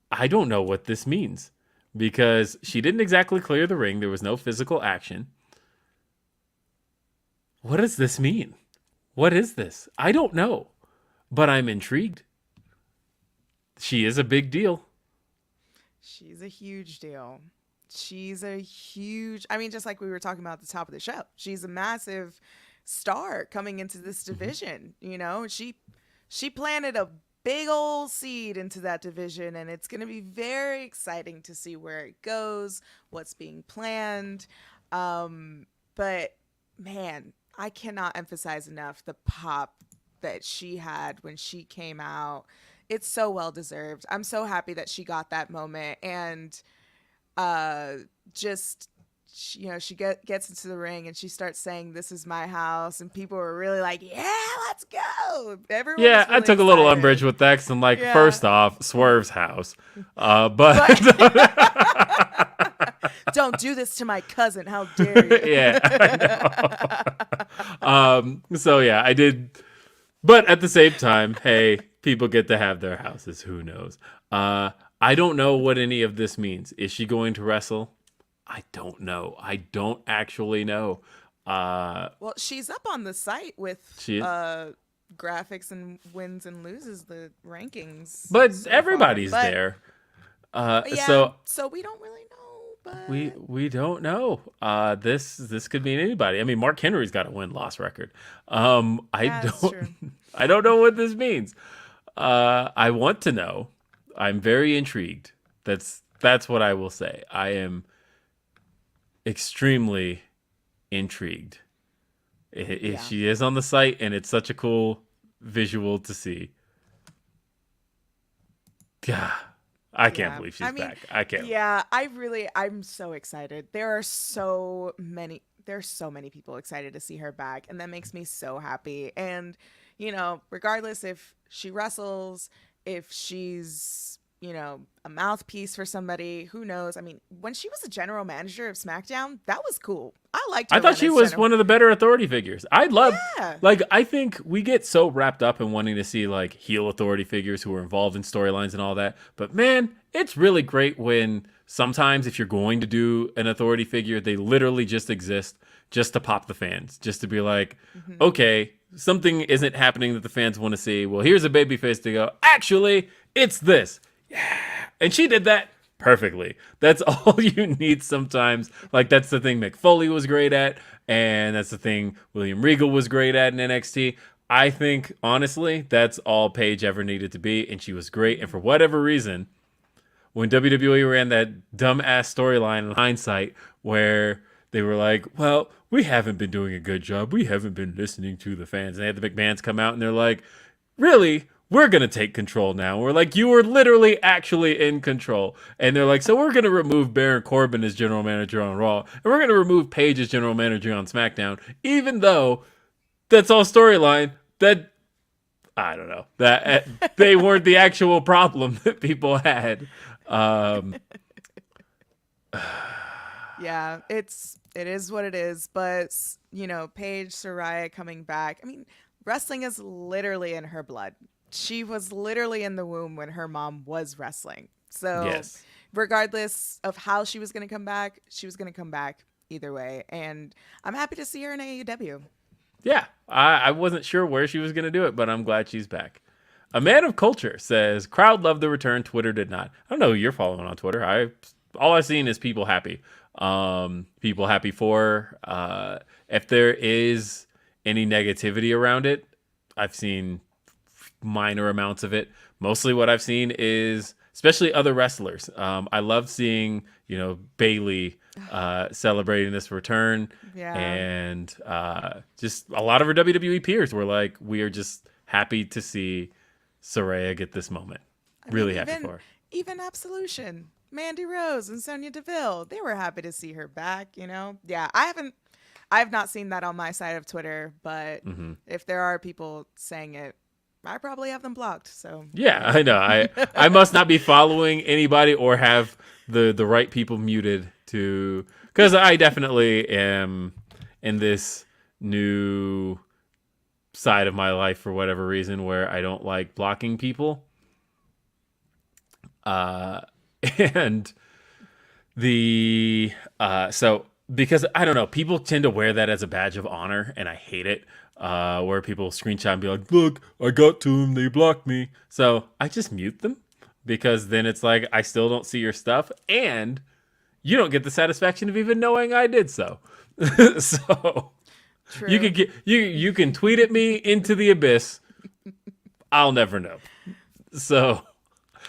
[SPEAKER 1] I don't know what this means because she didn't exactly clear the ring. There was no physical action. What does this mean? What is this? I don't know, but I'm intrigued. She is a big deal.
[SPEAKER 2] She's a huge deal. I mean, just like we were talking about at the top of the show, she's a massive star coming into this division. You know, she planted a big old seed into that division, and it's going to be very exciting to see where it goes, what's being planned. But man, I cannot emphasize enough the pop that she had when she came out. It's so well deserved. I'm so happy that she got that moment, and just gets into the ring and she starts saying, "This is my house," and people were really like, "Yeah, let's go!" Everyone was
[SPEAKER 1] Yeah,
[SPEAKER 2] really
[SPEAKER 1] I took a little
[SPEAKER 2] excited.
[SPEAKER 1] umbrage with that 'cause I'm like,
[SPEAKER 2] Yeah.
[SPEAKER 1] first off, Swerve's house. But
[SPEAKER 2] Don't do this to my cousin. How dare you?
[SPEAKER 1] yeah, I know. So yeah, I did. But at the same time, hey, people get to have their houses. Who knows? I don't know what any of this means. Is she going to wrestle? I don't know. I don't actually know.
[SPEAKER 2] Well, she's up on the site with
[SPEAKER 1] She is.
[SPEAKER 2] graphics and wins and loses, the rankings.
[SPEAKER 1] But
[SPEAKER 2] so
[SPEAKER 1] everybody's
[SPEAKER 2] far.
[SPEAKER 1] there.
[SPEAKER 2] Yeah, so we don't really know. But
[SPEAKER 1] we don't know. This could mean anybody. I mean, Mark Henry's got a win-loss record. I
[SPEAKER 2] that's
[SPEAKER 1] don't
[SPEAKER 2] true.
[SPEAKER 1] I don't know what this means. I want to know. I'm very intrigued. That's what I will say. I am extremely intrigued.
[SPEAKER 2] Yeah.
[SPEAKER 1] She is on the site, and it's such a cool visual to see. Yeah, I can't believe she's back. I can't.
[SPEAKER 2] Yeah, I'm so excited. There's so many people excited to see her back, and that makes me so happy. And, regardless if she wrestles, if she's, a mouthpiece for somebody, who knows? I mean, when she was the general manager of SmackDown, that was cool. I liked her.
[SPEAKER 1] I thought she was one of the better authority figures. I'd love,
[SPEAKER 2] Yeah.
[SPEAKER 1] I think we get so wrapped up in wanting to see heel authority figures who are involved in storylines and all that. But man, it's really great when sometimes if you're going to do an authority figure, they literally just exist just to pop the fans, just to be like, okay, something isn't happening that the fans want to see. Well, here's a babyface to go, actually, it's this. Yeah. And she did that perfectly. That's all you need sometimes. That's the thing Mick Foley was great at, and that's the thing William Regal was great at in NXT. I think, honestly, that's all Paige ever needed to be, and she was great. And for whatever reason, when WWE ran that dumbass storyline in hindsight where they were like, well, we haven't been doing a good job. We haven't been listening to the fans. And they had the McMahons come out, and they're like, really? We're going to take control now. We're like, you were literally actually in control. And they're like, so we're going to remove Baron Corbin as general manager on Raw. And we're going to remove Paige as general manager on SmackDown. Even though that's all storyline, that, I don't know, that they weren't the actual problem that people had.
[SPEAKER 2] Yeah, it is what it is. But, Paige, Saraya coming back. I mean, wrestling is literally in her blood. She was literally in the womb when her mom was wrestling. So
[SPEAKER 1] Yes.
[SPEAKER 2] regardless of how she was going to come back, she was going to come back either way. And I'm happy to see her in AEW.
[SPEAKER 1] Yeah, I wasn't sure where she was going to do it, but I'm glad she's back. A man of culture says, crowd loved the return, Twitter did not. I don't know who you're following on Twitter. All I've seen is people happy. People happy for if there is any negativity around it, I've seen minor amounts of it. Mostly what I've seen is, especially other wrestlers. I love seeing, Bayley celebrating this return.
[SPEAKER 2] Yeah.
[SPEAKER 1] And just a lot of her WWE peers were like, we are just happy to see Saraya get this moment. Really happy for her.
[SPEAKER 2] Even Absolution, Mandy Rose and Sonya Deville, they were happy to see her back, Yeah, I have not seen that on my side of Twitter, but if there are people saying it, I probably have them blocked. So
[SPEAKER 1] yeah, I know. I must not be following anybody or have the right people muted to, because I definitely am in this new side of my life for whatever reason where I don't like blocking people. And so because I don't know, people tend to wear that as a badge of honor, and I hate it. Where people screenshot and be like, look, I got to them, they blocked me. So I just mute them, because then it's like, I still don't see your stuff, and you don't get the satisfaction of even knowing I did so. So
[SPEAKER 2] True.
[SPEAKER 1] you can tweet at me into the abyss. I'll never know. So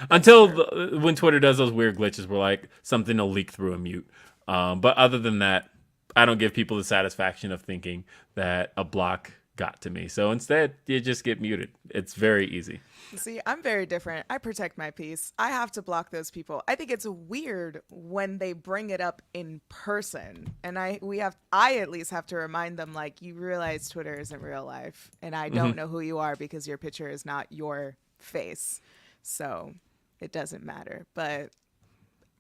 [SPEAKER 1] when Twitter does those weird glitches where like something will leak through a mute. But other than that, I don't give people the satisfaction of thinking that a block got to me. So instead, you just get muted. It's very easy.
[SPEAKER 2] See, I'm very different. I protect my peace. I have to block those people. I think it's weird when they bring it up in person. And I at least have to remind them, like, you realize Twitter isn't real life. And I don't know who you are because your picture is not your face. So it doesn't matter. But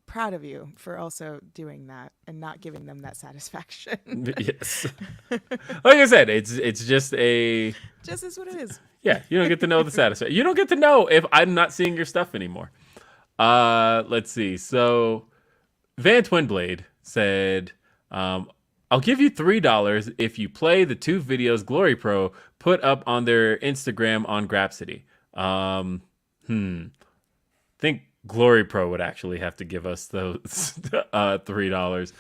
[SPEAKER 2] proud of you for also doing that and not giving them that satisfaction.
[SPEAKER 1] Yes. Like I said, it's just
[SPEAKER 2] Just is what it is.
[SPEAKER 1] Yeah, you don't get to know the satisfaction. You don't get to know if I'm not seeing your stuff anymore. Let's see. So Van Twinblade said, I'll give you $3 if you play the 2 videos Glory Pro put up on their Instagram on Grapsity. I think Glory Pro would actually have to give us those $3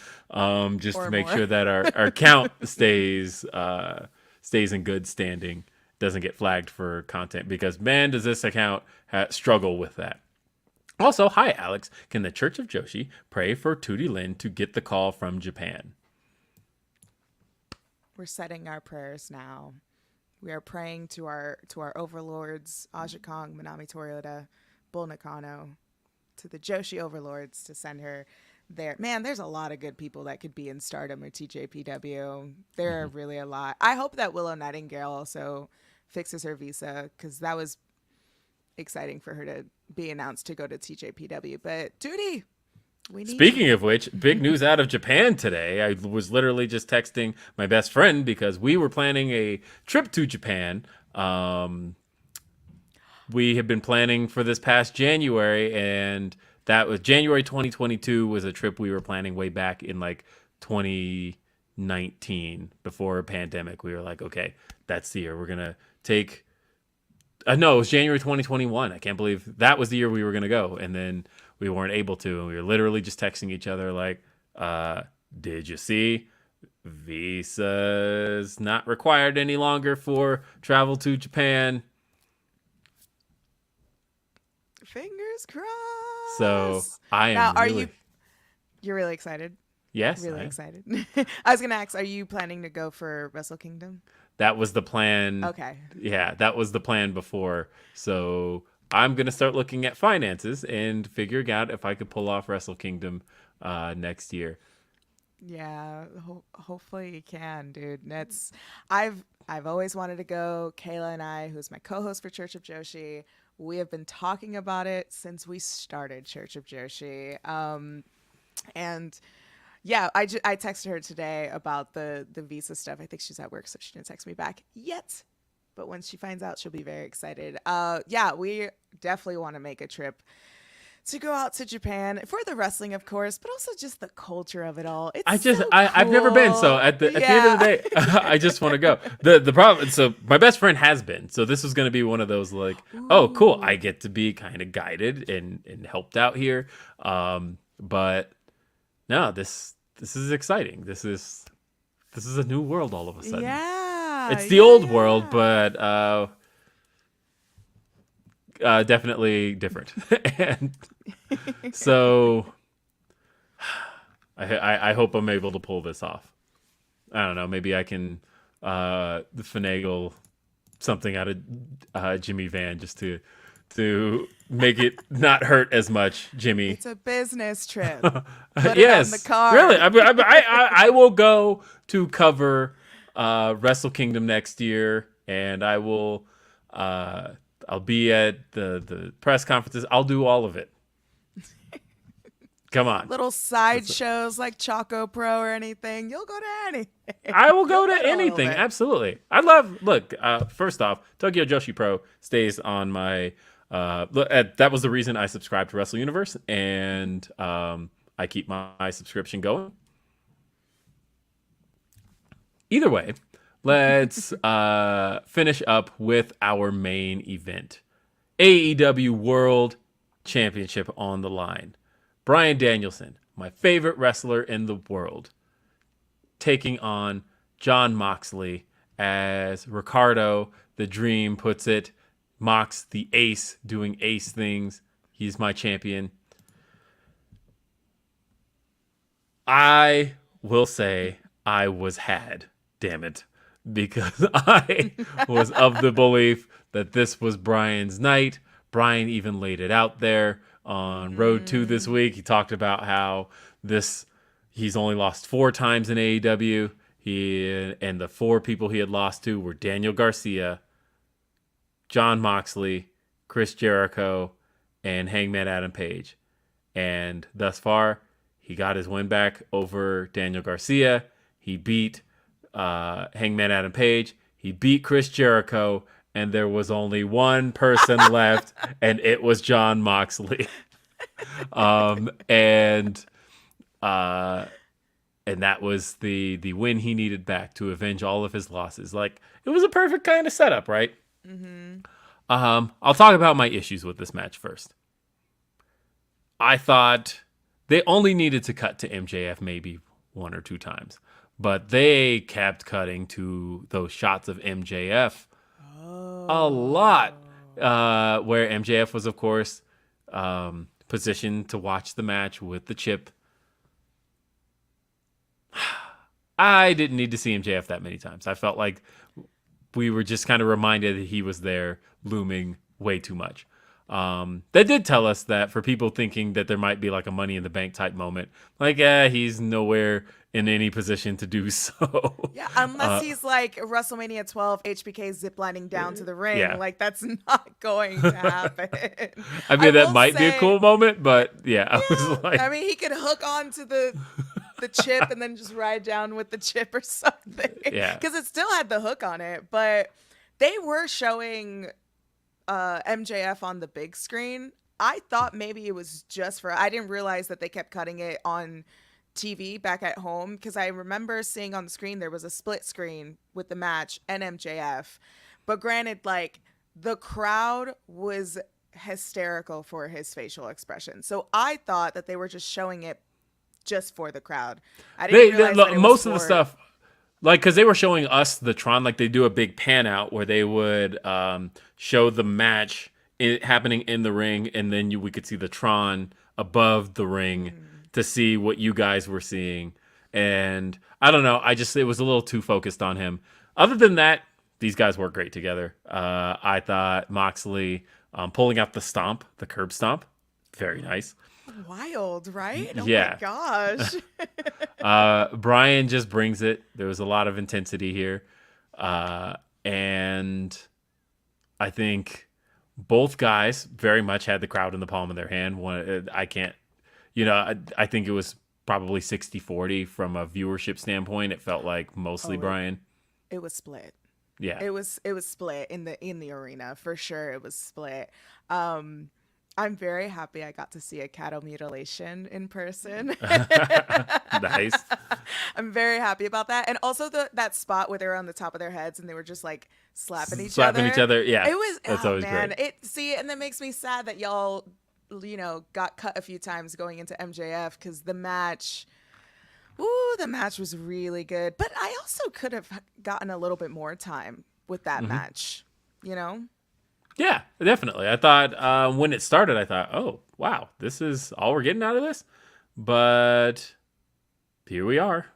[SPEAKER 1] just
[SPEAKER 2] Or
[SPEAKER 1] to make
[SPEAKER 2] more.
[SPEAKER 1] sure that our account stays in good standing, doesn't get flagged for content, because man, does this account struggle with that. Also, hi Alex, can the Church of Joshi pray for Tootie Lin to get the call from Japan?
[SPEAKER 2] We're setting our prayers now. We are praying to our overlords, Aja Kong, Manami Toyota, Bull Nakano, to the Joshi overlords to send her there. Man, there's a lot of good people that could be in Stardom or TJPW. There are really a lot. I hope that Willow Nightingale also fixes her visa, because that was exciting for her to be announced to go to TJPW. But Tootie, we need
[SPEAKER 1] Speaking of which, big news out of Japan today. I was literally just texting my best friend because we were planning a trip to Japan. We had been planning for this past January, and that was January 2022 was a trip we were planning way back in like 2019 before a pandemic. We were like, okay, that's the year we're going to take. No, it was January 2021. I can't believe that was the year we were going to go. And then we weren't able to. And we were literally just texting each other like, did you see? Visa's not required any longer for travel to Japan.
[SPEAKER 2] fingers crossed.
[SPEAKER 1] So I am
[SPEAKER 2] now, are
[SPEAKER 1] really...
[SPEAKER 2] you're really excited?
[SPEAKER 1] Yes.
[SPEAKER 2] Really excited. I was going to ask, are you planning to go for Wrestle Kingdom?
[SPEAKER 1] That was the plan.
[SPEAKER 2] Okay.
[SPEAKER 1] Yeah, that was the plan before. So I'm going to start looking at finances and figuring out if I could pull off Wrestle Kingdom next year.
[SPEAKER 2] Yeah, hopefully you can, dude. I've always wanted to go. Kayla and I, who's my co-host for Church of Joshi, we have been talking about it since we started Church of Joshi. And yeah, I texted her today about the visa stuff. I think she's at work, so she didn't text me back yet. But when she finds out, she'll be very excited. Yeah, we definitely want to make a trip to go out to Japan for the wrestling, of course, but also just the culture of it all.
[SPEAKER 1] I've never been. So at the end of the day, I just want to go. The problem, so my best friend has been. So this was going to be one of those like, ooh, oh, cool. I get to be kind of guided and helped out here. But no, this is exciting. This is a new world all of a sudden.
[SPEAKER 2] Yeah.
[SPEAKER 1] It's the old world, but definitely different. And so I hope I'm able to pull this off. I don't know. Maybe I can finagle something out of Jimmy Van just to make it not hurt as much, Jimmy.
[SPEAKER 2] It's a business trip. Put
[SPEAKER 1] yes,
[SPEAKER 2] it on the card.
[SPEAKER 1] Really. I will go to cover Wrestle Kingdom next year, and I will. I'll be at the press conferences. I'll do all of it. Come on.
[SPEAKER 2] Little side shows like Choco Pro or anything. You'll go to anything.
[SPEAKER 1] I will go to anything. Absolutely. Look, first off, Tokyo Joshi Pro stays on my, that was the reason I subscribed to Wrestle Universe, and I keep my subscription going. Either way, let's finish up with our main event. AEW World Championship on the line. Bryan Danielson, my favorite wrestler in the world, taking on Jon Moxley, as Ricardo the Dream puts it. Mox the Ace doing ace things. He's my champion. I will say I was had. Damn it. because I was of the belief that this was Bryan's night. Bryan even laid it out there on Road 2 this week. He talked about how he's only lost 4 times in AEW. And the 4 people he had lost to were Daniel Garcia, Jon Moxley, Chris Jericho, and Hangman Adam Page. And thus far, he got his win back over Daniel Garcia. He beat Hangman Adam Page. He beat Chris Jericho. And there was only one person left, and it was Jon Moxley. And that was the win he needed back to avenge all of his losses. Like, it was a perfect kind of setup, right? Mm-hmm. I'll talk about my issues with this match first. I thought they only needed to cut to MJF maybe 1 or 2 times, but they kept cutting to those shots of MJF a lot, where MJF was, of course, positioned to watch the match with the chip. I didn't need to see MJF that many times. I felt like we were just kind of reminded that he was there looming way too much. They did tell us that for people thinking that there might be like a Money in the Bank type moment, like, he's nowhere in any position to do so.
[SPEAKER 2] Yeah, unless he's like WrestleMania 12 HBK ziplining down to the ring.
[SPEAKER 1] Yeah.
[SPEAKER 2] Like, that's not going to happen.
[SPEAKER 1] I mean, that might be a cool moment, but yeah, I was like,
[SPEAKER 2] I mean, he could hook on to the chip and then just ride down with the chip or something.
[SPEAKER 1] Yeah.
[SPEAKER 2] Because it still had the hook on it, but they were showing MJF on the big screen. I thought maybe it was I didn't realize that they kept cutting it on TV back at home, because I remember seeing on the screen there was a split screen with the match and MJF. But granted, like, the crowd was hysterical for his facial expression. So I thought that they were just showing it just for the crowd. I didn't realize that it
[SPEAKER 1] most
[SPEAKER 2] was
[SPEAKER 1] of the stuff, like, because they were showing us the Tron, like they do a big pan out where they would show the match happening in the ring, and then we could see the Tron above the ring to see what you guys were seeing. And I don't know, it was a little too focused on him. Other than that, these guys work great together. I thought Moxley pulling out the curb stomp, very nice.
[SPEAKER 2] Wild, right? Oh
[SPEAKER 1] yeah.
[SPEAKER 2] My gosh.
[SPEAKER 1] Bryan just brings it. There was a lot of intensity here. And I think both guys very much had the crowd in the palm of their hand. I think it was probably 60-40 from a viewership standpoint. It felt like mostly Bryan.
[SPEAKER 2] It was split.
[SPEAKER 1] Yeah.
[SPEAKER 2] It was split in the arena, for sure. It was split. I'm very happy I got to see a cattle mutilation in person.
[SPEAKER 1] Nice.
[SPEAKER 2] I'm very happy about that. And also that spot where they were on the top of their heads and they were just like slapping each other. Yeah. It was,
[SPEAKER 1] that's always great.
[SPEAKER 2] And that makes me sad that y'all, got cut a few times going into MJF, because the match was really good. But I also could have gotten a little bit more time with that match,
[SPEAKER 1] Yeah, definitely. I thought when it started, I thought, oh, wow, this is all we're getting out of this. But here we are.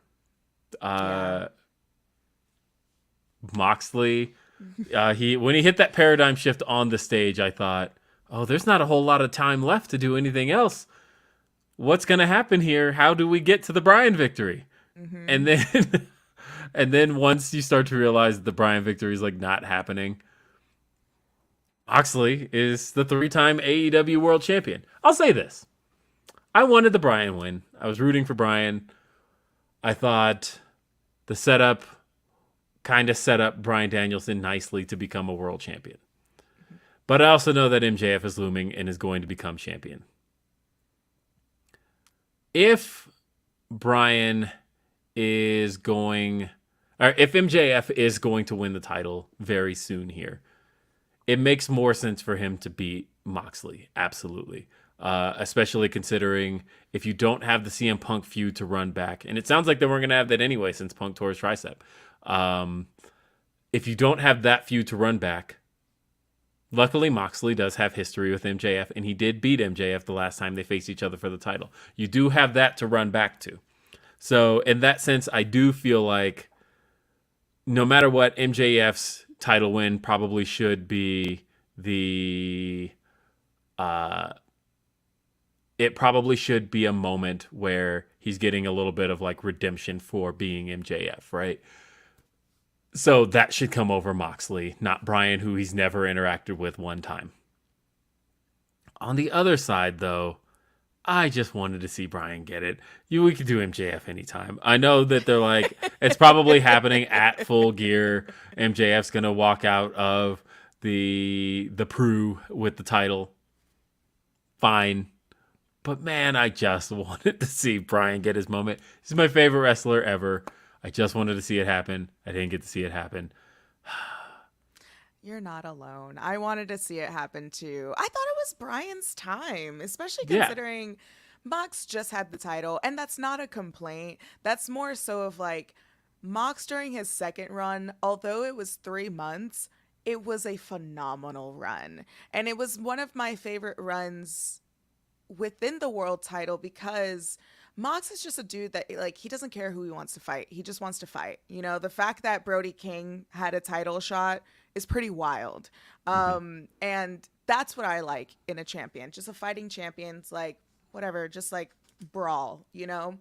[SPEAKER 1] Moxley, when he hit that paradigm shift on the stage, I thought, oh, there's not a whole lot of time left to do anything else. What's going to happen here? How do we get to the Bryan victory? Mm-hmm. And then once you start to realize the Bryan victory is like not happening, Moxley is the 3-time AEW World Champion. I'll say this. I wanted the Bryan win. I was rooting for Bryan. I thought the setup kind of set up Bryan Danielson nicely to become a world champion. But I also know that MJF is looming and is going to become champion. If MJF is going to win the title very soon here, it makes more sense for him to beat Moxley, absolutely. Especially considering if you don't have the CM Punk feud to run back, and it sounds like they weren't going to have that anyway since Punk tore his tricep. If you don't have that feud to run back, luckily Moxley does have history with MJF, and he did beat MJF the last time they faced each other for the title. You do have that to run back to. So in that sense, I do feel like no matter what, MJF's title win probably should be the it probably should be a moment where he's getting a little bit of like redemption for being MJF, right? So that should come over Moxley, not Bryan, who he's never interacted with one time. On the other side, though, I just wanted to see Bryan get it. We could do MJF anytime. I know that they're like, it's probably happening at Full Gear. MJF's going to walk out of the Pru with the title. Fine. But man, I just wanted to see Bryan get his moment. He's my favorite wrestler ever. I just wanted to see it happen. I didn't get to see it happen.
[SPEAKER 2] You're not alone. I wanted to see it happen too. I thought it was Bryan's time, especially considering Mox just had the title. And that's not a complaint. That's more so of like Mox during his second run, although it was 3 months, it was a phenomenal run. And it was one of my favorite runs within the world title because Mox is just a dude that like he doesn't care who he wants to fight. He just wants to fight. You know, the fact that Brody King had a title shot is pretty wild. And that's what I like in a champion. Just a fighting champion's like whatever, just like brawl, you know?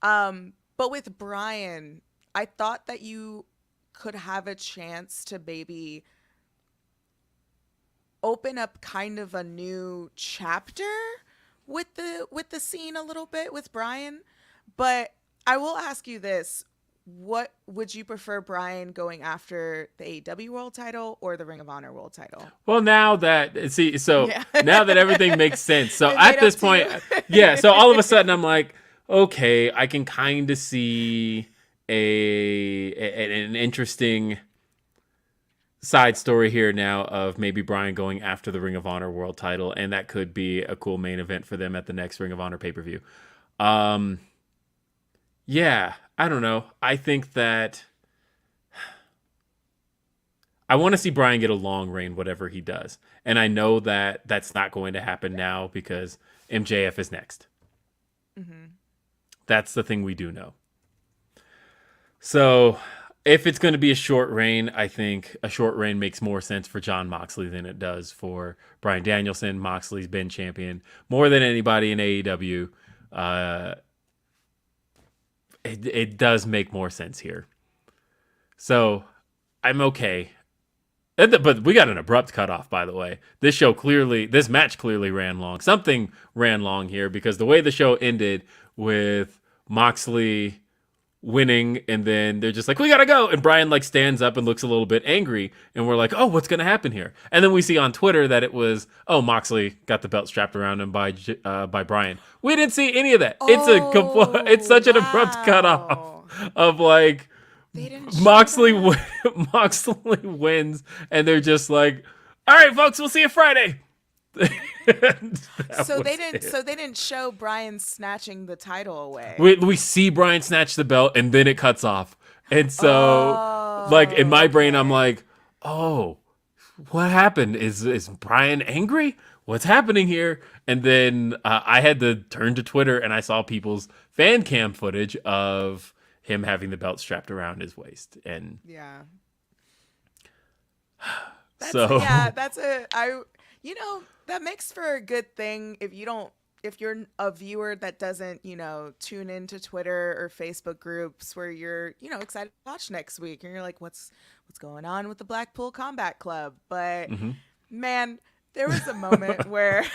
[SPEAKER 2] But with Bryan, I thought that you could have a chance to maybe open up kind of a new chapter with the scene a little bit with Bryan. But I will ask you this. What would you prefer, Bryan going after the AEW World Title or the Ring of Honor World Title?
[SPEAKER 1] Well, now that now that everything makes sense. So
[SPEAKER 2] It
[SPEAKER 1] at
[SPEAKER 2] made
[SPEAKER 1] this
[SPEAKER 2] up to
[SPEAKER 1] point,
[SPEAKER 2] you.
[SPEAKER 1] so all of a sudden I'm like, okay, I can kind of see an interesting side story here now of maybe Bryan going after the Ring of Honor World Title, and that could be a cool main event for them at the next Ring of Honor pay-per-view. Yeah, I don't know. I think that I want to see Bryan get a long reign, whatever he does. And I know that that's not going to happen now because MJF is next. That's the thing we do know. So if it's going to be a short reign, I think a short reign makes more sense for Jon Moxley than it does for Bryan Danielson. Moxley's been champion more than anybody in AEW. It does make more sense here. So I'm okay. But we got an abrupt cutoff, by the way. This match clearly ran long. Something ran long here because the way the show ended with Moxley winning, and then they're just like, we gotta go, and Bryan like stands up and looks a little bit angry, and we're like, oh, what's gonna happen here? And then we see on Twitter that it was, oh, Moxley got the belt strapped around him by Bryan. We didn't see any of that. It's such an abrupt cutoff of like Moxley wins, and they're just like, all right, folks, we'll see you Friday.
[SPEAKER 2] So they didn't show Bryan snatching the title away.
[SPEAKER 1] We see Bryan snatch the belt, and then it cuts off. And so, like in my brain, I'm like, oh, what happened? Is Bryan angry? What's happening here? And then I had to turn to Twitter, and I saw people's fan cam footage of him having the belt strapped around his waist. And
[SPEAKER 2] yeah, that makes for a good thing if you're a viewer that doesn't, tune into Twitter or Facebook groups where you're, excited to watch next week and you're like, what's going on with the Blackpool Combat Club? But man, there was a moment where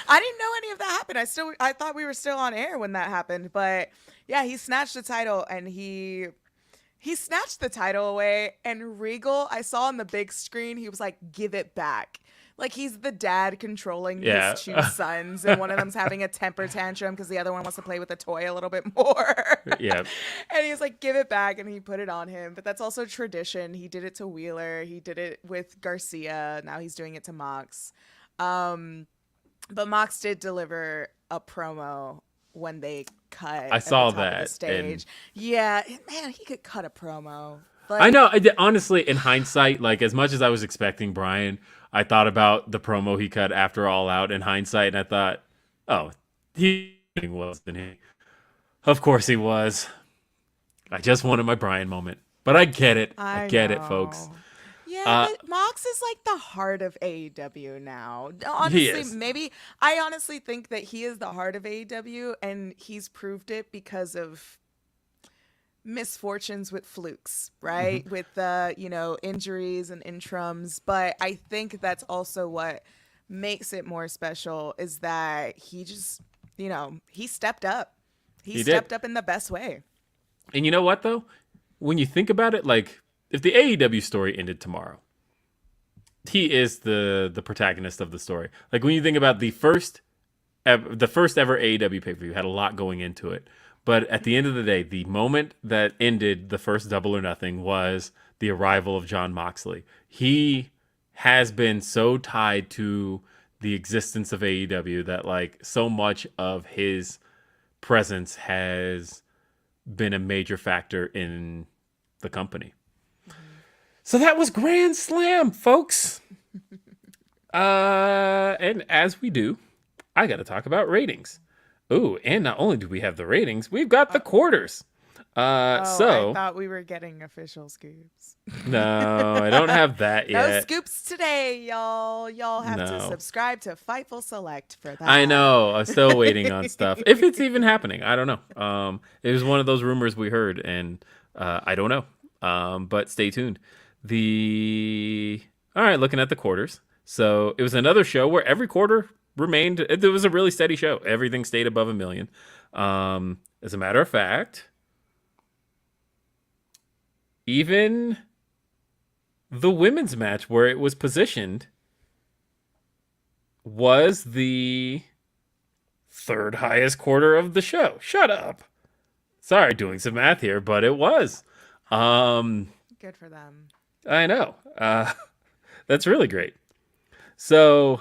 [SPEAKER 2] I didn't know any of that happened. I thought we were still on air when that happened, but yeah, he snatched the title and he snatched the title away, and Regal, I saw on the big screen, he was like, give it back. Like he's the dad controlling his two sons, and one of them's having a temper tantrum because the other one wants to play with the toy a little bit more.
[SPEAKER 1] Yeah.
[SPEAKER 2] And he's like, give it back, and he put it on him. But that's also tradition. He did it to Wheeler. He did it with Garcia. Now he's doing it to Mox. But Mox did deliver a promo when they cut
[SPEAKER 1] I saw
[SPEAKER 2] at the top
[SPEAKER 1] that
[SPEAKER 2] of the stage. Yeah, man, he could cut a promo. But
[SPEAKER 1] I know. Honestly, in hindsight, like as much as I was expecting Bryan, I thought about the promo he cut after All Out in hindsight, and I thought, oh, he wasn't he? Of course he was. I just wanted my Bryan moment. But I get it. I
[SPEAKER 2] I
[SPEAKER 1] get it, folks.
[SPEAKER 2] know. Yeah,
[SPEAKER 1] Uh,
[SPEAKER 2] but Mox is like the heart of AEW now.
[SPEAKER 1] he
[SPEAKER 2] Honestly,
[SPEAKER 1] is.
[SPEAKER 2] I honestly think that he is the heart of AEW, and he's proved it because of misfortunes with flukes, right? With injuries and interims. But I think that's also what makes it more special is that he just, he stepped up. He
[SPEAKER 1] He did.
[SPEAKER 2] stepped up in the best way.
[SPEAKER 1] And you know what though? When you think about it, like if the AEW story ended tomorrow, he is the protagonist of the story. Like when you think about the first ever AEW pay per view had a lot going into it, but at the end of the day, the moment that ended the first Double or Nothing was the arrival of Jon Moxley. He has been so tied to the existence of AEW that like so much of his presence has been a major factor in the company. So that was Grand Slam, folks. And as we do, I got to talk about ratings. Ooh, and not only do we have the ratings, we've got the quarters.
[SPEAKER 2] I
[SPEAKER 1] So
[SPEAKER 2] thought we were getting official scoops.
[SPEAKER 1] no, I don't have that
[SPEAKER 2] No
[SPEAKER 1] yet.
[SPEAKER 2] scoops today, y'all. Y'all have to
[SPEAKER 1] No.
[SPEAKER 2] subscribe to Fightful Select for that.
[SPEAKER 1] I know. I'm still waiting on stuff. If it's even happening, I don't know. It was one of those rumors we heard, and I don't know. But stay tuned. All right, looking at the quarters. So it was another show where every quarter remained. It was a really steady show. Everything stayed above 1 million. As a matter of fact, even the women's match where it was positioned was the third highest quarter of the show. Shut up. Sorry, doing some math here, but it was.
[SPEAKER 2] Good for them.
[SPEAKER 1] I know. That's really great. So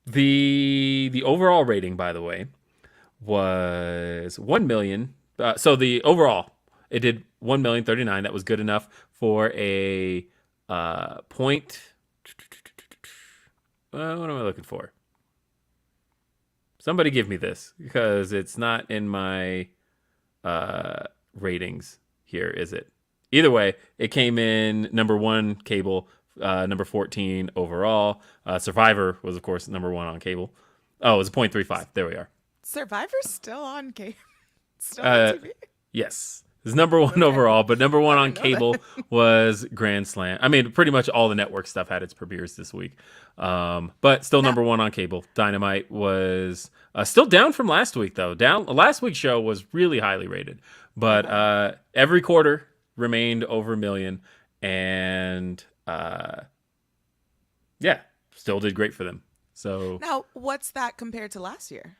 [SPEAKER 1] the overall rating, by the way, was 1 million. So the overall, it did 1,039,039. That was good enough for a point. What am I looking for? Somebody give me this because it's not in my ratings here, is it? Either way, it came in number 1 cable, number 14 overall. Survivor was, of course, number 1 on cable. Oh, it was a 0.35. There we are.
[SPEAKER 2] Survivor's still on still on TV.
[SPEAKER 1] Yes. It's number 1 overall, but number 1 on cable was Grand Slam. I mean, pretty much all the network stuff had its premieres this week. But still number 1 on cable. Dynamite was still down from last week, though. Last week's show was really highly rated. But every quarter remained over 1 million. And still did great for them. So
[SPEAKER 2] Now, what's that compared to last year?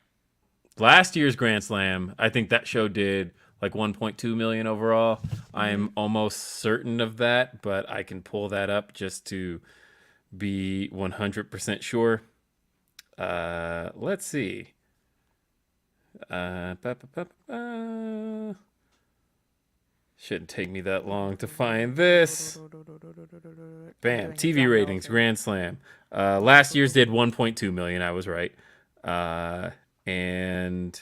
[SPEAKER 1] last year's Grand Slam, I think that show did like 1.2 million overall. I'm almost certain of that, but I can pull that up just to be 100% sure. Let's see. Shouldn't take me that long to find this. Bam. TV ratings, Grand Slam. Last year's did 1.2 million. I was right. And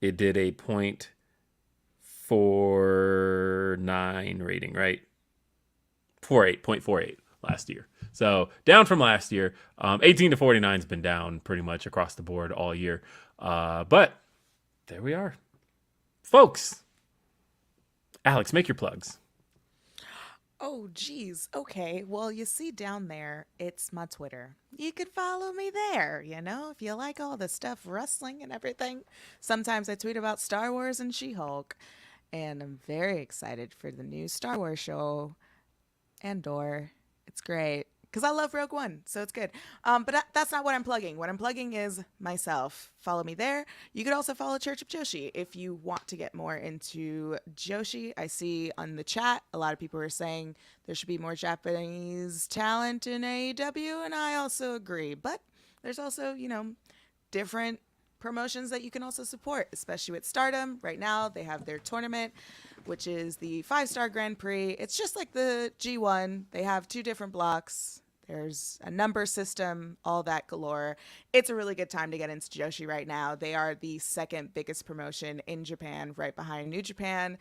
[SPEAKER 1] it did a 0.49 rating, right? 0.48 last year. So down from last year. 18 to 49 has been down pretty much across the board all year. But there we are. Folks, Alex, make your plugs.
[SPEAKER 2] Oh, geez. Okay. Well, you see down there, it's my Twitter. You could follow me there, if you like all the stuff wrestling and everything. Sometimes I tweet about Star Wars and She-Hulk. And I'm very excited for the new Star Wars show, Andor. It's great. Because I love Rogue One, so it's good. But that's not what I'm plugging. What I'm plugging is myself. Follow me there. You could also follow Church of Joshi if you want to get more into Joshi. I see on the chat a lot of people are saying there should be more Japanese talent in AEW, and I also agree. But there's also, different promotions that you can also support, especially with Stardom. Right now, they have their tournament, which is the 5-star Grand Prix. It's just like the G1. They have 2 different blocks. There's a number system, all that galore. It's a really good time to get into Joshi right now. They are the second biggest promotion in Japan, right behind New Japan.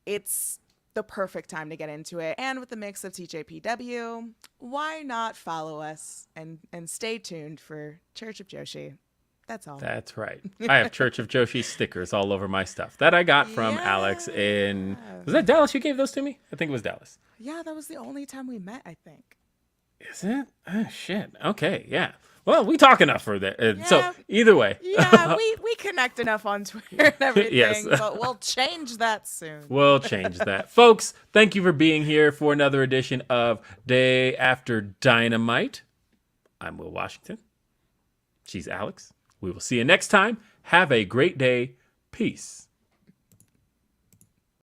[SPEAKER 2] It's the perfect time to get into it. And with the mix of TJPW, why not follow us and stay tuned for Church of Joshi? That's all.
[SPEAKER 1] That's right. I have Church of Joshi stickers all over my stuff that I got from Alex in... Was that Dallas you gave those to me? I think it was Dallas.
[SPEAKER 2] Yeah, that was the only time we met, I think.
[SPEAKER 1] Is it? Oh, shit. Okay, yeah. Well, we talk enough for that.
[SPEAKER 2] Yeah,
[SPEAKER 1] so, either way.
[SPEAKER 2] Yeah, we connect enough on Twitter and everything,
[SPEAKER 1] Yes.
[SPEAKER 2] but we'll change that soon.
[SPEAKER 1] We'll change that. Folks, thank you for being here for another edition of Day After Dynamite. I'm Will Washington. She's Alex. We will see you next time. Have a great day. Peace.